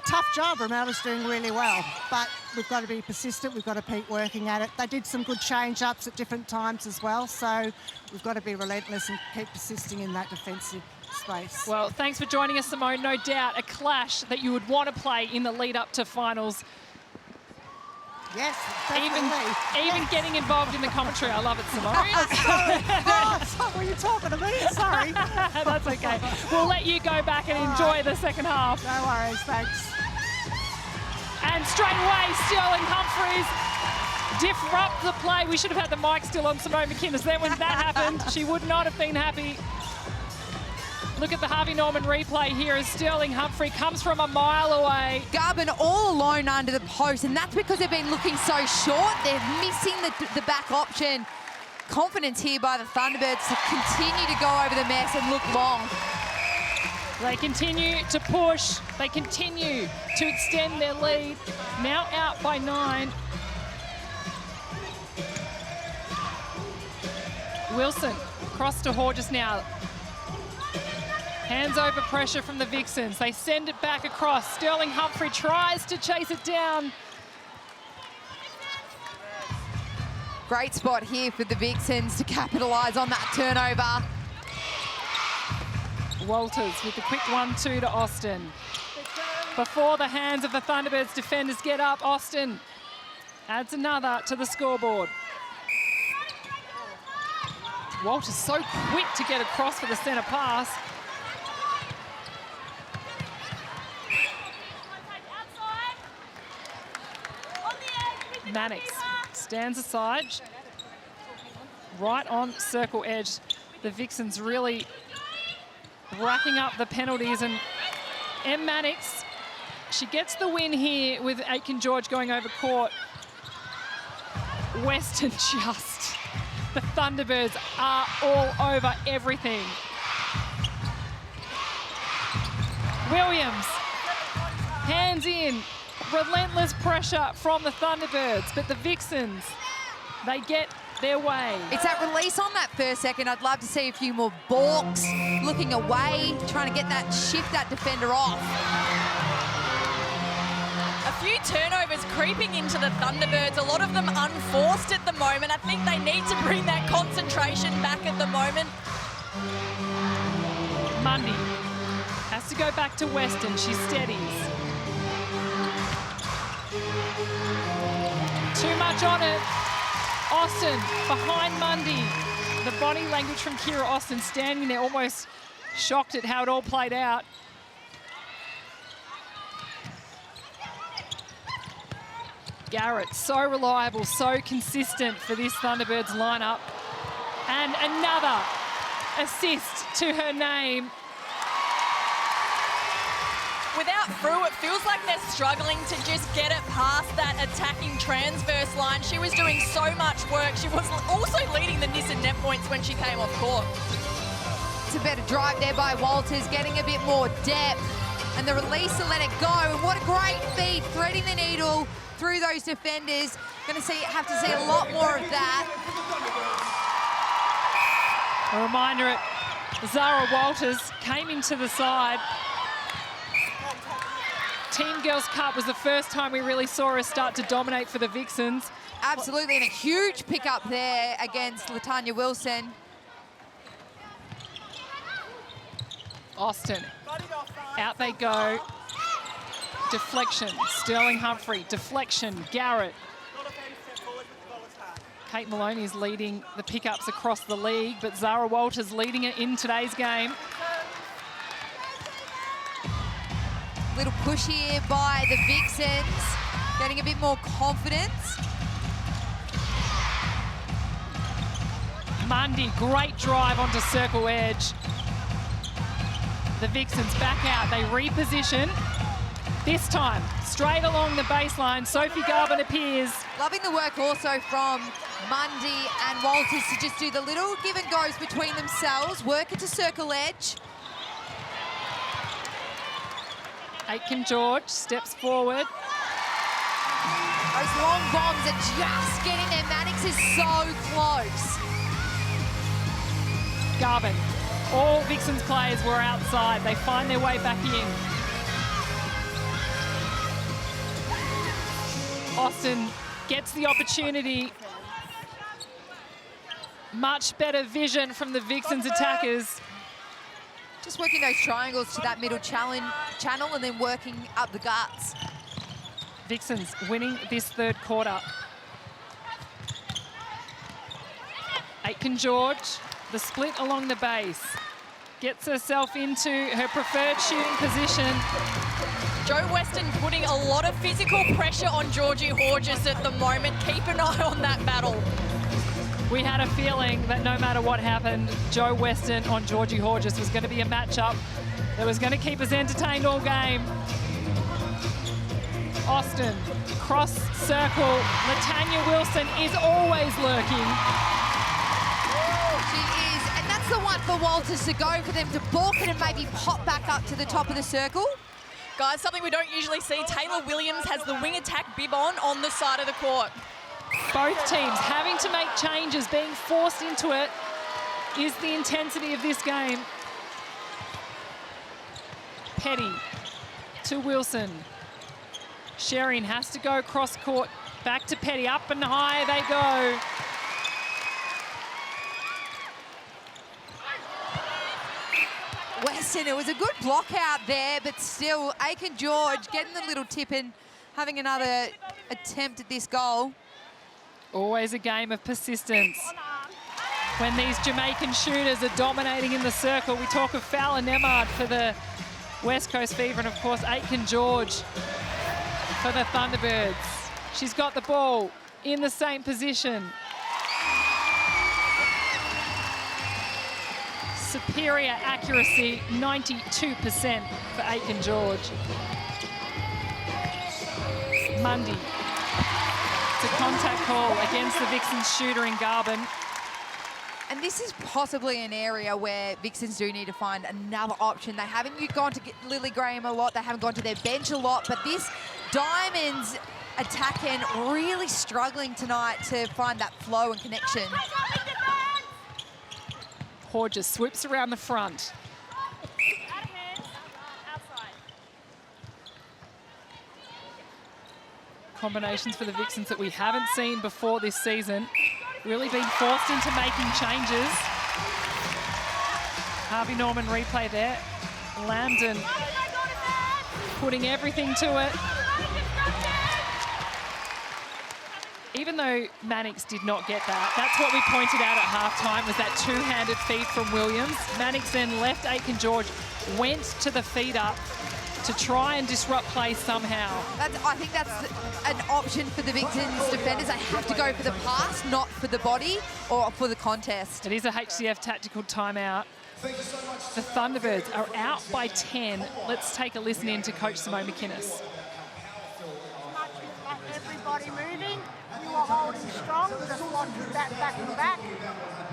Speaker 8: Tough job, Romelda's doing really well, but we've got to be persistent, we've got to keep working at it. They did some good change-ups at different times as well, so we've got to be relentless and keep persisting in that defensive space.
Speaker 1: Well, thanks for joining us, Simone. No doubt a clash that you would want to play in the lead up to finals.
Speaker 8: Yes, definitely.
Speaker 1: Even getting involved in the commentary. I love it, Simone.
Speaker 8: Were you talking to me? Sorry.
Speaker 1: That's okay. We'll let you go back and enjoy the second half.
Speaker 8: No worries, thanks.
Speaker 1: And straight away, Sterling Humphries disrupt the play. We should have had the mic still on Simone McInnes. Then when that happened, she would not have been happy. Look at the Harvey Norman replay here as Sterling Humphrey comes from a mile away.
Speaker 2: Garvin all alone under the post, and that's because they've been looking so short. They're missing the back option. Confidence here by the Thunderbirds to continue to go over the mess and look long.
Speaker 1: They continue to push. They continue to extend their lead. Now out by 9. Wilson across to Hodges now. Hands over pressure from the Vixens. They send it back across. Sterling Humphrey tries to chase it down.
Speaker 2: Great spot here for the Vixens to capitalise on that turnover.
Speaker 1: Walters with the quick 1-2 to Austin. Before the hands of the Thunderbirds defenders get up, Austin adds another to the scoreboard. Walters so quick to get across for the centre pass. Mannix stands aside, right on circle edge. The Vixens really racking up the penalties, and M. Mannix, she gets the win here with Aiken-George going over court. Western just, the Thunderbirds are all over everything. Williams, hands in. Relentless pressure from the Thunderbirds, but the Vixens, they get their way.
Speaker 2: It's that release on that first second. I'd love to see a few more balks, looking away, trying to get that, shift that defender off.
Speaker 4: A few turnovers creeping into the Thunderbirds, a lot of them unforced at the moment. I think they need to bring that concentration back at the moment.
Speaker 1: Mundy has to go back to Western. She steadies. Too much on it. Austin behind Mundy. The body language from Kira Austin standing there almost shocked at how it all played out. Garrett, so reliable, so consistent for this Thunderbirds lineup. And another assist to her name.
Speaker 4: Without Frew, it feels like they're struggling to just get it past that attacking transverse line. She was doing so much work. She was also leading the Nissan net points when she came off court.
Speaker 2: It's a better drive there by Walters, getting a bit more depth. And the release to let it go. And what a great feed, threading the needle through those defenders. Going to have to see a lot more of that.
Speaker 1: A reminder, Zara Walters came into the side. Team Girls Cup was the first time we really saw her start to dominate for the Vixens.
Speaker 2: Absolutely, and a huge pickup there against Latanya Wilson.
Speaker 1: Austin, out they go. Deflection, Sterling Humphrey, deflection, Garrett. Kate Maloney is leading the pickups across the league, but Zara Walters leading it in today's game.
Speaker 2: Little push here by the Vixens, getting a bit more confidence.
Speaker 1: Mundy, great drive onto circle edge. The Vixens back out, they reposition. This time, straight along the baseline, Sophie Garvin appears.
Speaker 2: Loving the work also from Mundy and Walters to just do the little give and goes between themselves, work it to circle edge.
Speaker 1: Aitken George steps forward.
Speaker 2: Those long bombs are just getting there. Mannix is so close.
Speaker 1: Garvin, all Vixens players were outside. They find their way back in. Austin gets the opportunity. Much better vision from the Vixens attackers.
Speaker 2: Just working those triangles to that middle channel and then working up the guts.
Speaker 1: Vixens winning this third quarter. Aitken George, the split along the base. Gets herself into her preferred shooting position.
Speaker 4: Jo Weston putting a lot of physical pressure on Georgie Horges at the moment. Keep an eye on that battle.
Speaker 1: We had a feeling that no matter what happened, Jo Weston on Georgie Horges was going to be a matchup that was going to keep us entertained all game. Austin, cross circle. Latanya Wilson is always lurking.
Speaker 2: She is, and that's the one for Walters to go for them to balk it and maybe pop back up to the top of the circle.
Speaker 4: Guys, something we don't usually see. Taylor Williams has the wing attack bib on the side of the court.
Speaker 1: Both teams having to make changes, being forced into it, is the intensity of this game. Petty to Wilson. Sherian has to go cross court, back to Petty, up and high they go.
Speaker 2: Weston, it was a good block out there, but still, Aitken George getting the little tip and having another attempt at this goal.
Speaker 1: Always a game of persistence. When these Jamaican shooters are dominating in the circle, we talk of Fowler Nemard for the West Coast Fever, and of course Aitken George for the Thunderbirds. She's got the ball in the same position. Superior accuracy, 92% for Aitken George. Mundy. It's a contact call against the Vixens shooter in Garvin.
Speaker 2: And this is possibly an area where Vixens do need to find another option. They haven't gone to get Lily Graham a lot. They haven't gone to their bench a lot. But this Diamonds attack end really struggling tonight to find that flow and connection.
Speaker 1: Horges swoops around the front. Combinations for the Vixens that we haven't seen before this season. Really been forced into making changes. Harvey Norman replay there. Lambden putting everything to it. Even though Mannix did not get that, that's what we pointed out at halftime, was that two-handed feed from Williams. Mannix then left Aitken George, went to the feed up, to try and disrupt play somehow.
Speaker 2: I think that's an option for the Vixens defenders. They have to go for the pass, not for the body or for the contest.
Speaker 1: It is a HCF tactical timeout. The Thunderbirds are out by 10. Let's take a listen in to Coach Simone McInnes.
Speaker 6: Everybody moving, you were holding strong, just watching that back and back,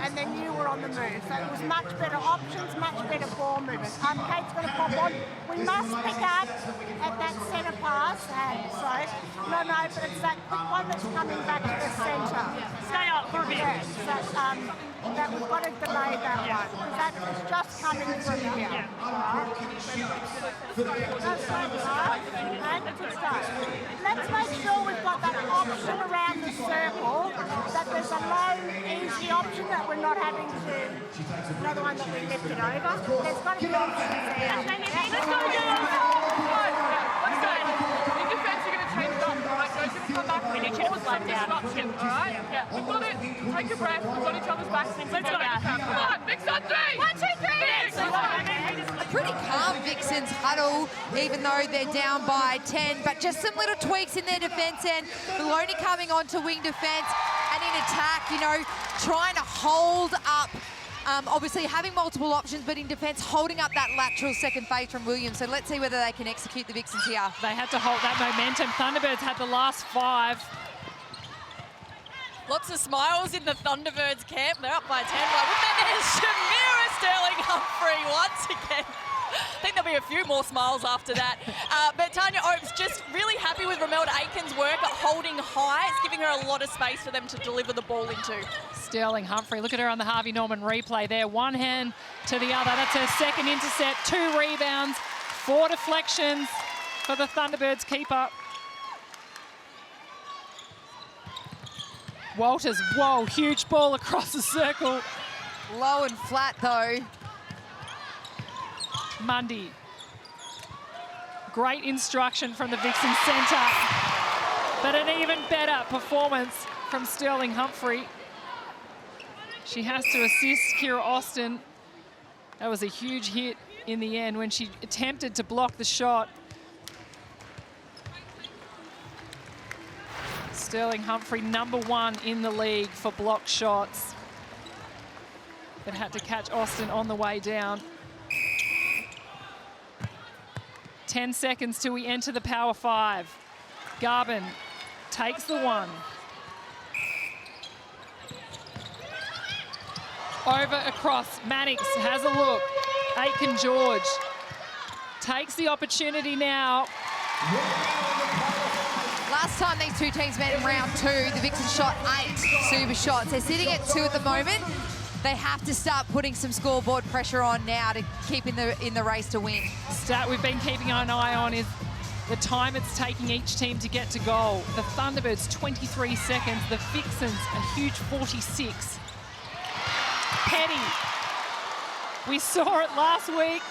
Speaker 6: and then you were on the move. So it was much better options, much better ball movement. Kate's going to pop on. We must pick up at that centre pass, no, but it's that quick one that's coming back to the centre. Stay up for a bit. Yeah, so, that we've got to delay that one, because that is just coming from here. Yeah. That's right. And good stuff. Let's make sure we've got that option around the circle, that there's a low, easy option that we're not having to, another one that we lifted over. There's got to be options there.
Speaker 9: Let's go, Joe! Let's go. In defence, you're going to change it up. Right, so it's going to come back. And your chin was let down. Disruption, all right? Yeah. We've got it. Take a breath. We've got each other's backs. Let's go. Come on, Vix on 3! 1, 2, 3!
Speaker 2: A pretty calm Vixens huddle, even though they're down by 10, but just some little tweaks in their defence end. Maloney coming onto wing defence and in attack, you know, trying to hold up, obviously having multiple options, but in defence, holding up that lateral second phase from Williams. So let's see whether they can execute the Vixens here.
Speaker 1: They had to hold that momentum. Thunderbirds had the last 5.
Speaker 4: Lots of smiles in the Thunderbirds camp. They're up by 10. But there's Shamira Sterling Humphrey once again. I think there'll be a few more smiles after that. But Tanya Oakes just really happy with Romelda Aiken's work at holding high. It's giving her a lot of space for them to deliver the ball into.
Speaker 1: Sterling Humphrey, look at her on the Harvey Norman replay there. One hand to the other. That's her second intercept. 2 rebounds, 4 deflections for the Thunderbirds keeper. Walters, whoa, huge ball across the circle.
Speaker 2: Low and flat though.
Speaker 1: Mundy. Great instruction from the Vixen centre. But an even better performance from Sterling Humphrey. She has to assist Kira Austin. That was a huge hit in the end when she attempted to block the shot. Sterling Humphrey, #1 in the league for blocked shots. But had to catch Austin on the way down. 10 seconds till we enter the Power 5. Garvin takes the one. Over across, Mannix has a look. Aiken George takes the opportunity now.
Speaker 2: Last time these two teams met in round 2, the Vixens shot 8 super shots. They're sitting at 2 at the moment. They have to start putting some scoreboard pressure on now to keep in the race to win.
Speaker 1: Stat we've been keeping an eye on is the time it's taking each team to get to goal. The Thunderbirds, 23 seconds. The Vixens, a huge 46. Petty. We saw it last week,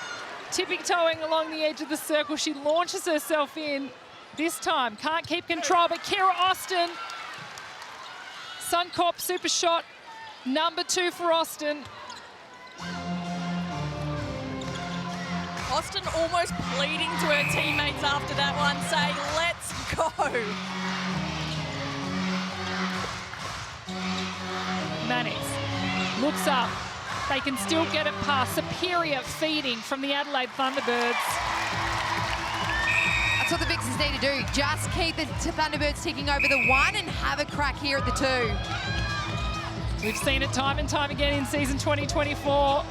Speaker 1: tippy-toeing along the edge of the circle. She launches herself in. This time, can't keep control, but Kira Austin. Suncorp super shot, #2 for Austin.
Speaker 4: Austin almost pleading to her teammates after that one, saying, let's go.
Speaker 1: Mannix looks up. They can still get it past. Superior feeding from the Adelaide Thunderbirds.
Speaker 2: That's what the Vixens need to do. Just keep the Thunderbirds ticking over the 1 and have a crack here at the 2.
Speaker 1: We've seen it time and time again in season 2024.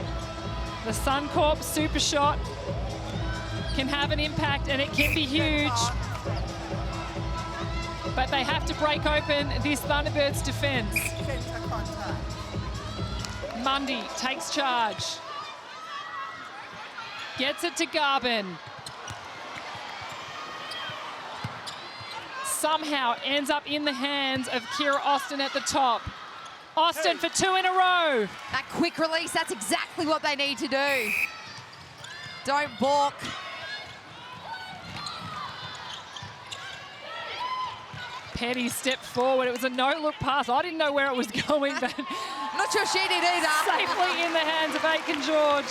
Speaker 1: The Suncorp super shot can have an impact and it can be huge. But they have to break open this Thunderbirds defence. Mundy takes charge. Gets it to Garvin. Somehow ends up in the hands of Kira Austin at the top. Austin for 2 in a row.
Speaker 2: That quick release, that's exactly what they need to do. Don't balk.
Speaker 1: Petty stepped forward. It was a no-look pass. I didn't know where it was going, but
Speaker 2: not sure she did either.
Speaker 1: Safely in the hands of Aiken George.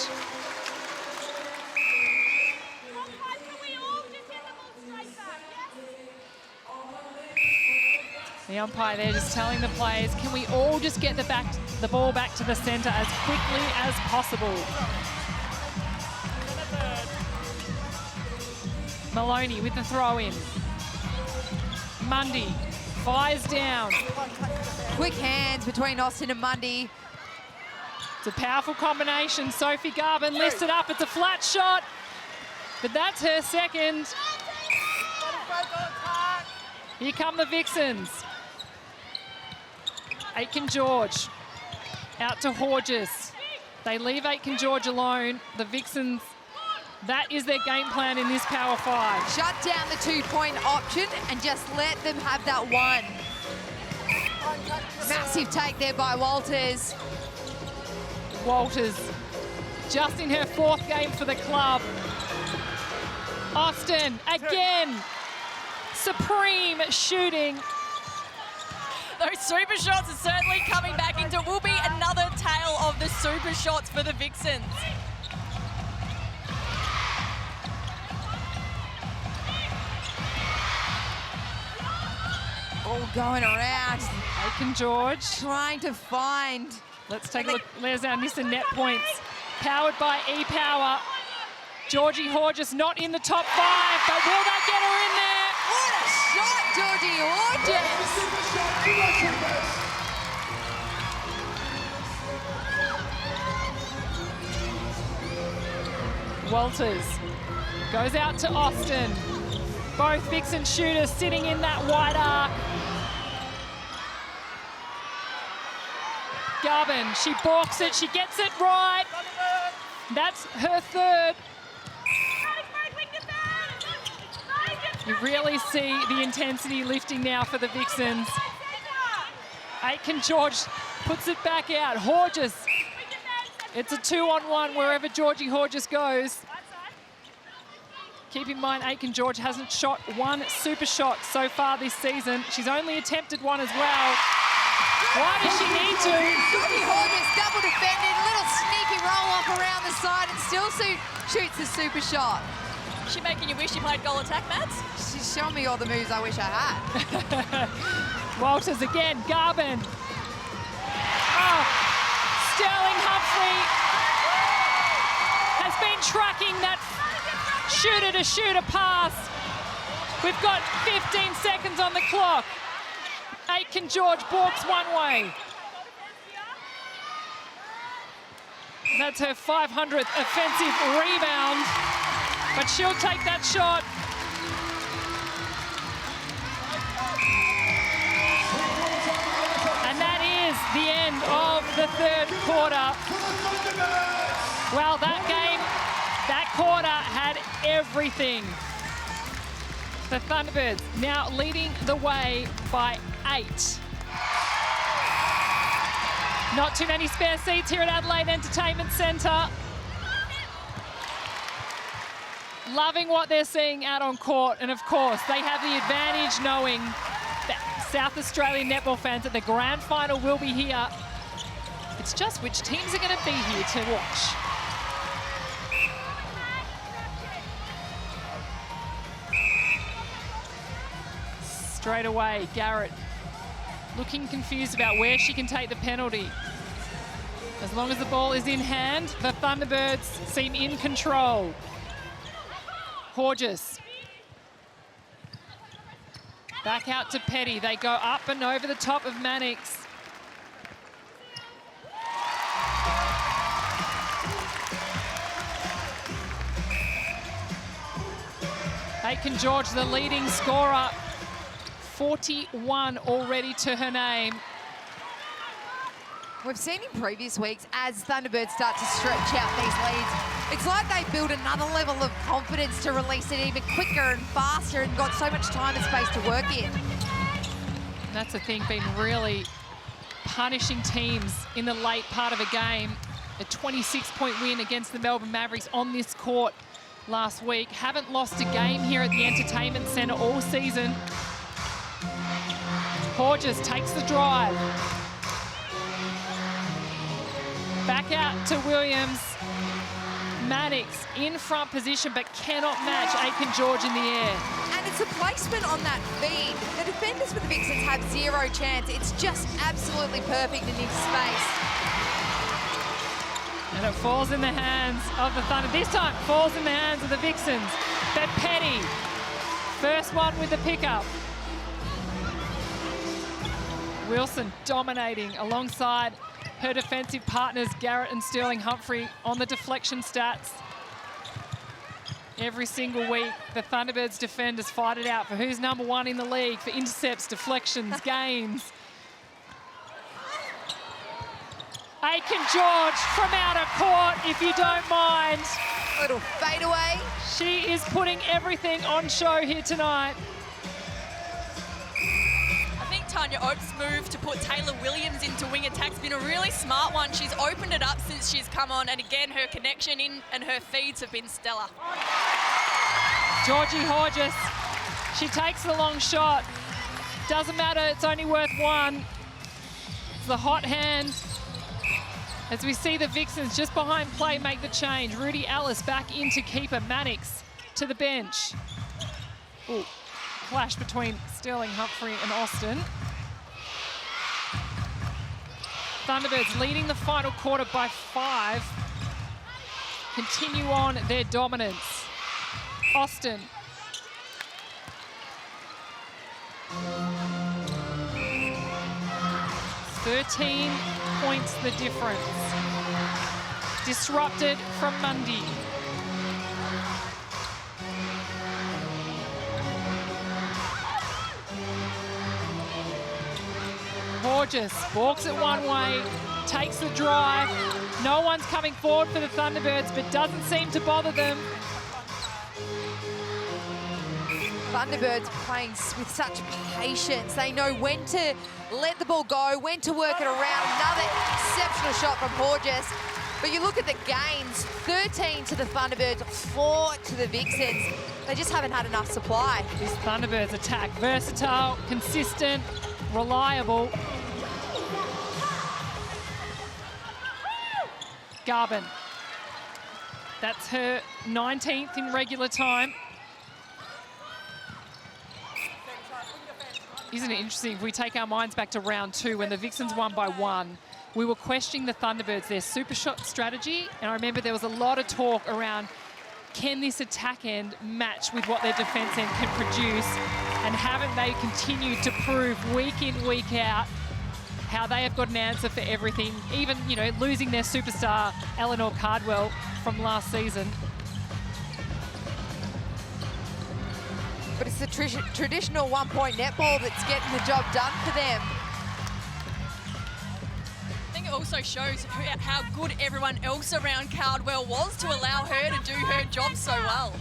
Speaker 1: The umpire there just telling the players, can we all just get the ball back to the centre as quickly as possible? Maloney with the throw-in. Mundy fires down.
Speaker 2: Quick hands between Austin and Mundy.
Speaker 1: It's a powerful combination. Sophie Garvin lifts it up. It's a flat shot, but that's her second. Here come the Vixens. Aitken-George out to Horges. They leave Aitken-George alone. The Vixens, that is their game plan in this Power 5.
Speaker 2: Shut down the 2-point option and just let them have that one. Massive take there by Walters.
Speaker 1: Walters just in her 4th game for the club. Austin again. Supreme shooting.
Speaker 4: Those super shots are certainly coming back into. Will be another tale of the super shots for the Vixens.
Speaker 2: All going around.
Speaker 1: Aitken-George
Speaker 2: trying to find.
Speaker 1: Let's take a look. There's our Nissan net points. Powered by E-Power. Georgie Horges not in the top 5, but will they get her in there?
Speaker 2: What a shot, Georgie Horges.
Speaker 1: Walters goes out to Austin. Both Vixen shooters sitting in that wide arc. Garvin, she balks it, she gets it right. That's her 3rd. You really see the intensity lifting now for the Vixens. Aitken-George puts it back out. Horges. It's a 2-on-1 wherever Georgie Horges goes. Keep in mind, Aitken-George hasn't shot one super shot so far this season. She's only attempted one as well. Why does she need to?
Speaker 2: Georgie Horges double defended, little sneaky roll up around the side and still shoots the super shot.
Speaker 4: Is she making you wish you played goal attack, Mads?
Speaker 2: She's showing me all the moves I wish I had.
Speaker 1: Walters again, Garvin. Oh, Sterling Humphrey has been tracking that shooter-to-shooter pass. We've got 15 seconds on the clock. Aitken-George balks one way. That's her 500th offensive rebound, but she'll take that shot. And that is the end of the 3rd quarter. Well, that quarter had everything. The Thunderbirds now leading the way by 8. Not too many spare seats here at Adelaide Entertainment Centre. Loving what they're seeing out on court, and of course they have the advantage knowing that South Australian netball fans at the grand final will be here. It's just which teams are going to be here to watch. Straight away, Garrett looking confused about where she can take the penalty. As long as the ball is in hand, the Thunderbirds seem in control. Horges. Back out to Petty. They go up and over the top of Mannix. Aitken-George, the leading scorer. 41 already to her name.
Speaker 2: We've seen in previous weeks, as Thunderbirds start to stretch out these leads, it's like they build another level of confidence to release it even quicker and faster and got so much time and space to work in.
Speaker 1: That's the thing, been really punishing teams in the late part of a game. A 26-point win against the Melbourne Mavericks on this court last week. Haven't lost a game here at the Entertainment Centre all season. Horges takes the drive. Back out to Williams. Mannix in front position but cannot match Aitken-George in the air.
Speaker 2: And it's a placement on that feed. The defenders for the Vixens have zero chance. It's just absolutely perfect in his space.
Speaker 1: And it falls in the hands of the Thunder. This time, falls in the hands of the Vixens. They're Petty. First one with the pickup. Wilson dominating alongside her defensive partners, Garrett and Sterling Humphrey, on the deflection stats. Every single week, the Thunderbirds defenders fight it out for who's number one in the league for intercepts, deflections, gains. Aiken George from out of court, if you don't mind.
Speaker 2: Little fadeaway.
Speaker 1: She is putting everything on show here tonight.
Speaker 4: I think Tanya Oakes' move to put Taylor Williams into wing attack's been a really smart one. She's opened it up since she's come on, and again, her connection in and her feeds have been stellar.
Speaker 1: Georgie Horges, she takes the long shot. Doesn't matter, it's only worth one. It's the hot hand. As we see the Vixens just behind play make the change. Rudy Ellis back into keeper. Mannix to the bench. Ooh, clash between Sterling Humphrey and Austin. Thunderbirds leading the final quarter by 5. Continue on their dominance. Austin. "13 points the difference." Disrupted from Mundy. Horges walks it one way, takes the drive. No one's coming forward for the Thunderbirds, but doesn't seem to bother them.
Speaker 2: Thunderbirds playing with such patience. They know when to let the ball go, when to work it around. Another exceptional shot from Horges. But you look at the gains, 13 to the Thunderbirds, 4 to the Vixens. They just haven't had enough supply.
Speaker 1: This Thunderbirds attack, versatile, consistent, reliable. Garvin. That's her 19th in regular time. Isn't it interesting, if we take our minds back to round 2 when the Vixens won by 1, we were questioning the Thunderbirds, their super shot strategy, and I remember there was a lot of talk around, can this attack end match with what their defence end can produce, and haven't they continued to prove week in, week out how they have got an answer for everything, even, you know, losing their superstar, Eleanor Cardwell, from last season.
Speaker 2: But it's the traditional one-point netball that's getting the job done for them.
Speaker 4: I think it also shows how good everyone else around Cardwell was to allow her to do her job so well.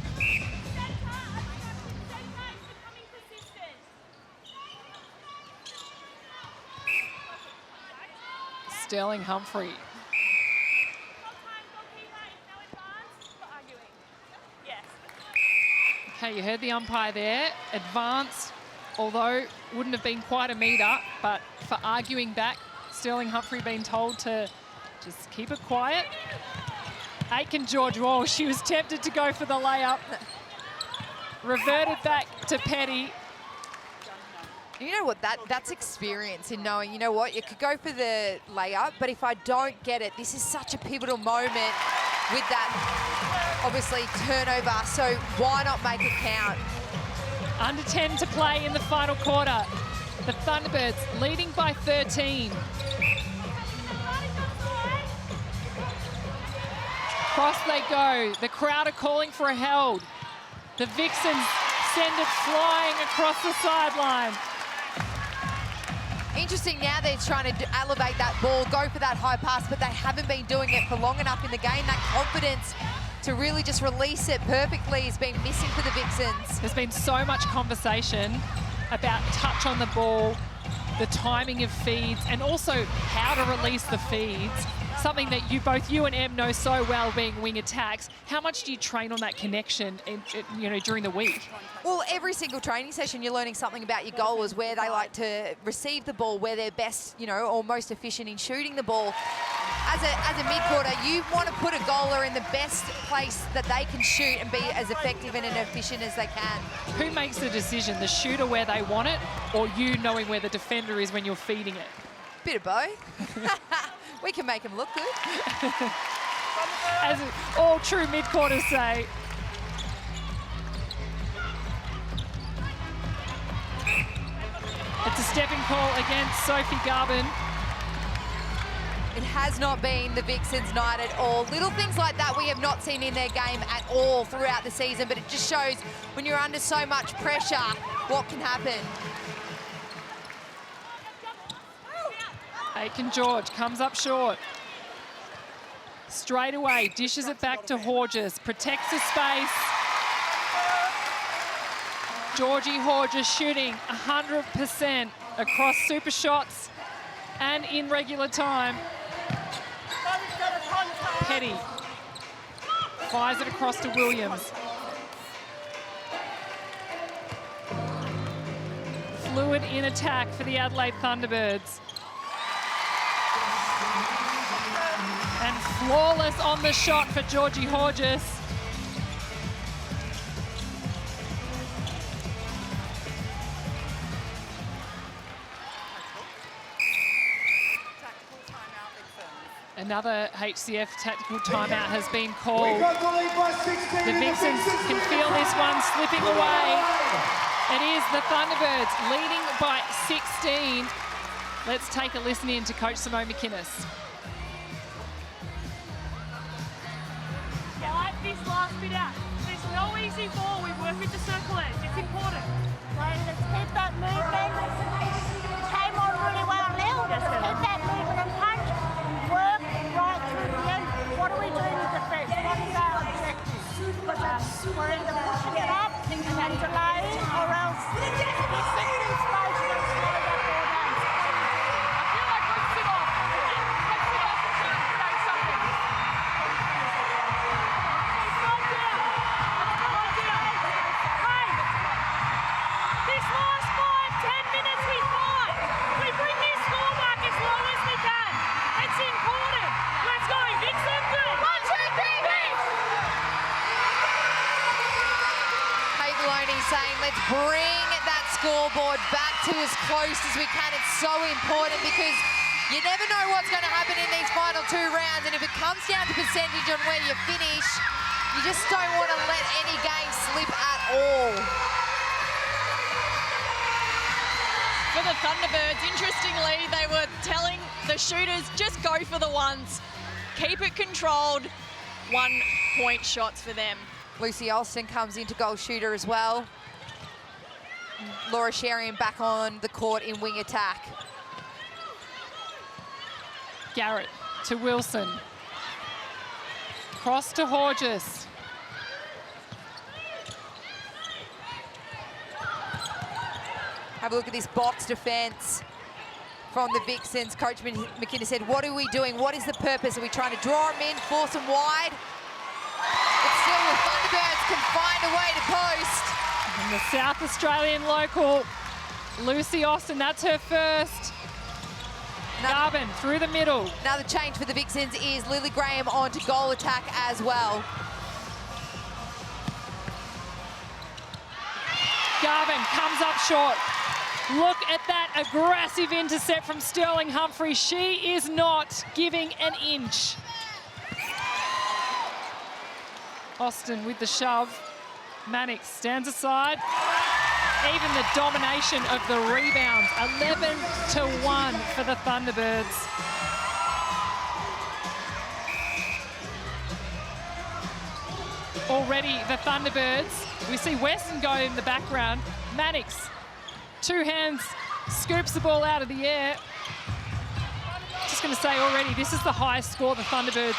Speaker 1: Sterling Humphrey. Okay, you heard the umpire there. Advanced, although wouldn't have been quite a metre, but for arguing back, Sterling Humphrey being told to just keep it quiet. Aiken George, oh, she was tempted to go for the layup. Reverted back to Petty.
Speaker 2: You know what, that's experience in knowing, you know what, you could go for the layup, but if I don't get it, this is such a pivotal moment with that, obviously, turnover, so why not make it count?
Speaker 1: Under 10 to play in the final quarter. The Thunderbirds leading by 13. Cross they go. The crowd are calling for a held. The Vixens send it flying across the sideline.
Speaker 2: Interesting, now they're trying to elevate that ball, go for that high pass, but they haven't been doing it for long enough in the game. That confidence to really just release it perfectly has been missing for the Vixens.
Speaker 1: There's been so much conversation about touch on the ball, the timing of feeds, and also how to release the feeds. Something that both you and Em know so well, being wing attacks. How much do you train on that connection during the week?
Speaker 2: Well, every single training session, you're learning something about your goalers, where they like to receive the ball, where they're best, or most efficient in shooting the ball. as a mid-quarter, you want to put a goaler in the best place that they can shoot and be as effective and efficient as they can.
Speaker 1: Who makes the decision? The shooter where they want it, or you knowing where the defender is when you're feeding it?
Speaker 2: Bit of both. We can make them look good.
Speaker 1: As all true mid-quarters say. It's a stepping call against Sophie Garvin.
Speaker 2: It has not been the Vixens' night at all. Little things like that we have not seen in their game at all throughout the season, but it just shows when you're under so much pressure, what can happen.
Speaker 1: Aiken George comes up short. Straight away, dishes it back to Horges, protects the space. Georgie Horges shooting 100% across super shots and in regular time. Petty fires it across to Williams. Fluid in attack for the Adelaide Thunderbirds. And flawless on the shot for Georgie Horges. Another HCF tactical timeout has been called. The Vixens can feel this one slipping away. It is the Thunderbirds leading by 16. Let's take a listen in to Coach Simone McInnes.
Speaker 9: Yeah, like this last bit out. There's no easy ball. We work with the circle edge. It's important.
Speaker 6: Right, let's keep that movement. Came on really well now. Let's keep that movement and punch. Work right through the end. What are we doing in defence? What is our objective? Because we're either pushing it up and delaying, or else we're sitting in space and slow that ball down.
Speaker 9: I feel like let's sit off. Let's sit off and try and create something. Let's go down. Let's go down. Hey, this last 5-10 minutes we fight. We bring this score back as long as we can. It's important. Let's go, Vixen. 1, 2, 3, Vix!
Speaker 2: Kate Maloney saying, let's bring that scoreboard back to as close as we can. It's so important because you never know what's going to happen in these final 2 rounds, and if it comes down to percentage on where you finish, you just don't want to let any game slip at all.
Speaker 4: For the Thunderbirds, interestingly, they were telling the shooters, just go for the ones. Keep it controlled. 1-point shots for them.
Speaker 2: Lucy Alston comes into goal shooter as well. Laura Sherian back on the court in wing attack.
Speaker 1: Garrett to Wilson. Cross to Horges.
Speaker 2: Have a look at this box defence from the Vixens. Coach McInnes said, what are we doing? What is the purpose? Are we trying to draw them in, force them wide? But still, the Thunderbirds can find a way to post.
Speaker 1: And the South Australian local, Lucy Austin, that's her first. Garvin through the middle.
Speaker 2: Another change for the Vixens is Lily Graham onto goal attack as well.
Speaker 1: Garvin comes up short. Look at that aggressive intercept from Sterling Humphrey. She is not giving an inch. Austin with the shove. Mannix stands aside. Even the domination of the rebounds. 11-1 for the Thunderbirds. Already the Thunderbirds. We see Weston go in the background. Mannix, 2 hands, scoops the ball out of the air. Just going to say already, this is the highest score the Thunderbirds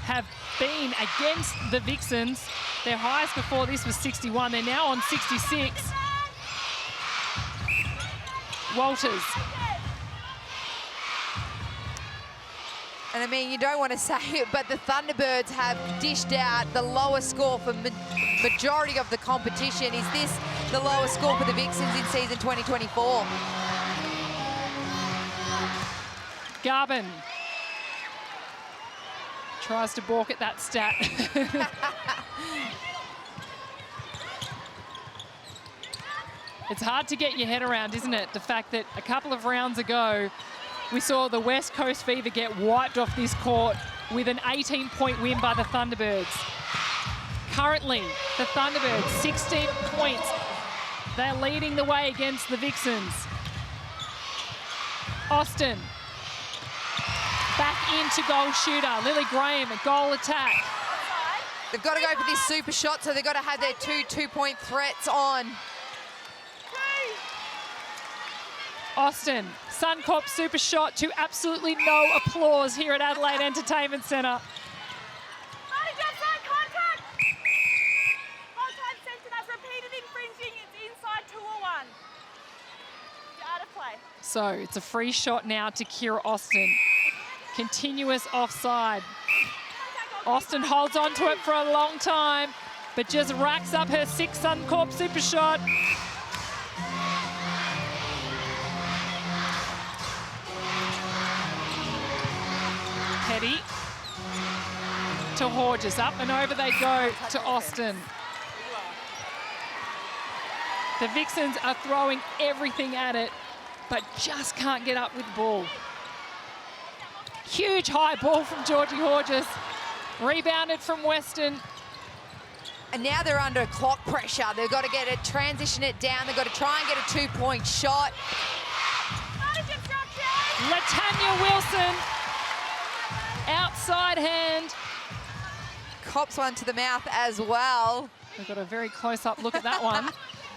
Speaker 1: have been against the Vixens. Their highest before this was 61. They're now on 66. Walters.
Speaker 2: And I mean, you don't want to say it, but the Thunderbirds have dished out the lowest score for majority of the competition. Is this the lowest score for the Vixens in season 2024?
Speaker 1: Garvin Tries to balk at that stat. It's hard to get your head around, isn't it? The fact that a couple of rounds ago, we saw the West Coast Fever get wiped off this court with an 18-point win by the Thunderbirds. Currently, the Thunderbirds, 16 points. They're leading the way against the Vixens. Austin. Back into goal shooter. Lily Graham, a goal attack.
Speaker 2: They've got to go for this super shot, so they've got to have their two-point threats on.
Speaker 1: Austin, Suncorp super shot to absolutely no applause here at Adelaide Entertainment Centre. So it's a free shot now to Kira Austin. Continuous offside. Austin holds on to it for a long time, but just racks up her 6th Suncorp super shot. Petty to Horges, up and over they go to Austin. The Vixens are throwing everything at it, but just can't get up with the ball. Huge high ball from Georgie Horges, rebounded from Weston.
Speaker 2: And now they're under clock pressure. They've got to get it, transition it down. They've got to try and get a 2-point shot.
Speaker 1: Latanya Wilson, outside hand.
Speaker 2: Cops one to the mouth as well.
Speaker 1: We've got a very close-up look at that one.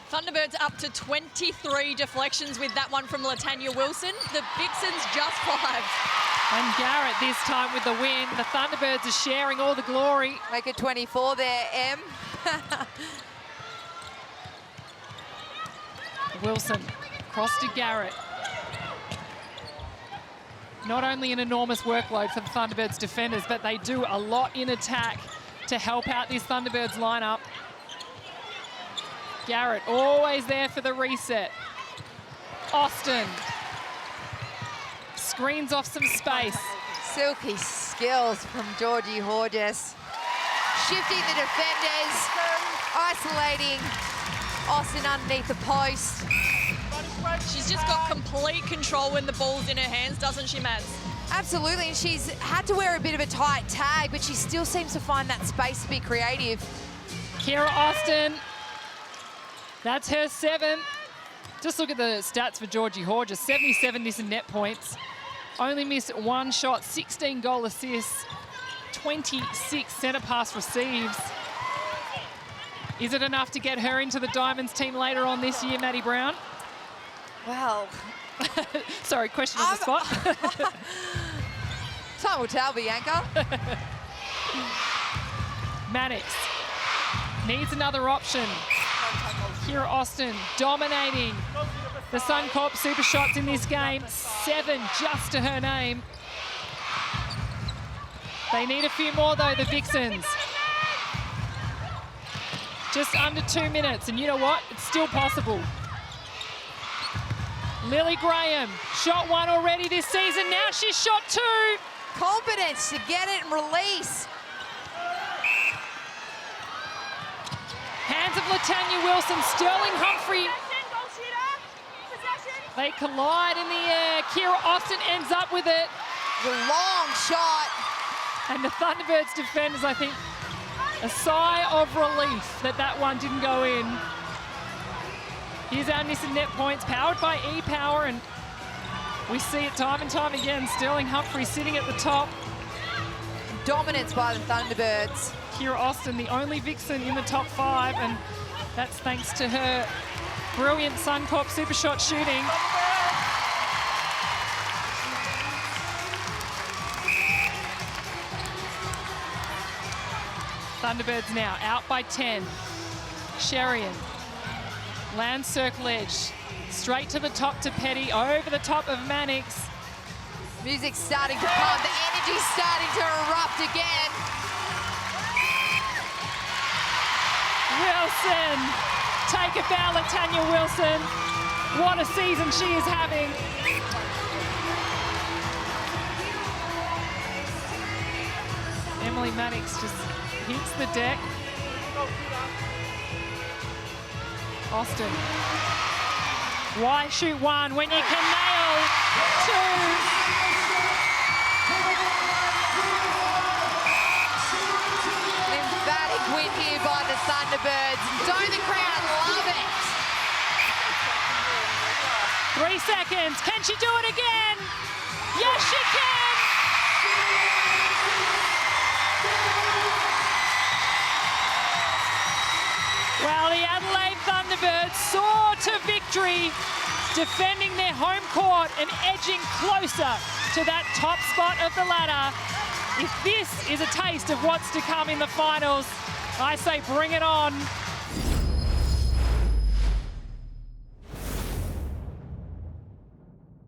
Speaker 4: Thunderbirds up to 23 deflections with that one from Latanya Wilson. The Vixens just 5.
Speaker 1: And Garrett this time with the win. The Thunderbirds are sharing all the glory.
Speaker 2: Make it 24 there, Em.
Speaker 1: Wilson, cross to Garrett. Not only an enormous workload for the Thunderbirds defenders, but they do a lot in attack to help out this Thunderbirds lineup. Garrett always there for the reset. Austin screens off some space.
Speaker 2: Silky skills from Georgie Horges. Shifting the defenders, isolating Austin underneath the post.
Speaker 4: She's just got complete control when the ball's in her hands, doesn't she, Mads?
Speaker 2: Absolutely, and she's had to wear a bit of a tight tag, but she still seems to find that space to be creative.
Speaker 1: Kira Austin, that's her 7th. Just look at the stats for Georgie Horges, 77 missing net points. Only missed 1 shot, 16 goal assists, 26 centre pass receives. Is it enough to get her into the Diamonds team later on this year, Maddie Brown?
Speaker 2: Well,
Speaker 1: sorry, question on the spot.
Speaker 2: Time will tell, Bianca.
Speaker 1: Mannix needs another option. Kira Austin dominating the Suncorp super shots in this game. 7 just to her name. They need a few more though, the Vixens. Just under 2 minutes, and you know what? It's still possible. Lily Graham, shot 1 already this season. Now she's shot 2.
Speaker 2: Confidence to get it and release.
Speaker 1: Hands of Latanya Wilson, Sterling Humphrey. They collide in the air. Kira Austin ends up with it.
Speaker 2: The long shot.
Speaker 1: And the Thunderbirds defenders, I think, a sigh of relief that that one didn't go in. Here's our missing net points, powered by E-Power, and we see it time and time again. Sterling Humphrey sitting at the top.
Speaker 2: Dominance by the Thunderbirds.
Speaker 1: Kira Austin, the only Vixen in the top 5, and that's thanks to her brilliant Suncorp super shot shooting. Thunderbirds now out by 10. Sherian, land circle edge, straight to the top to Petty, over the top of Mannix.
Speaker 2: Music's starting to pump, the energy's starting to erupt again.
Speaker 1: Wilson, take a bow, Latanya Wilson. What a season she is having. Emily Mannix just hits the deck. Austin. Why shoot one when you can nail two?
Speaker 2: Emphatic win here by the Thunderbirds. Don't the crowd love it?
Speaker 1: 3 seconds. Can she do it again? Yes, she can! Well, the Adelaide Thunderbirds soar to victory, defending their home court and edging closer to that top spot of the ladder. If this is a taste of what's to come in the finals, I say bring it on.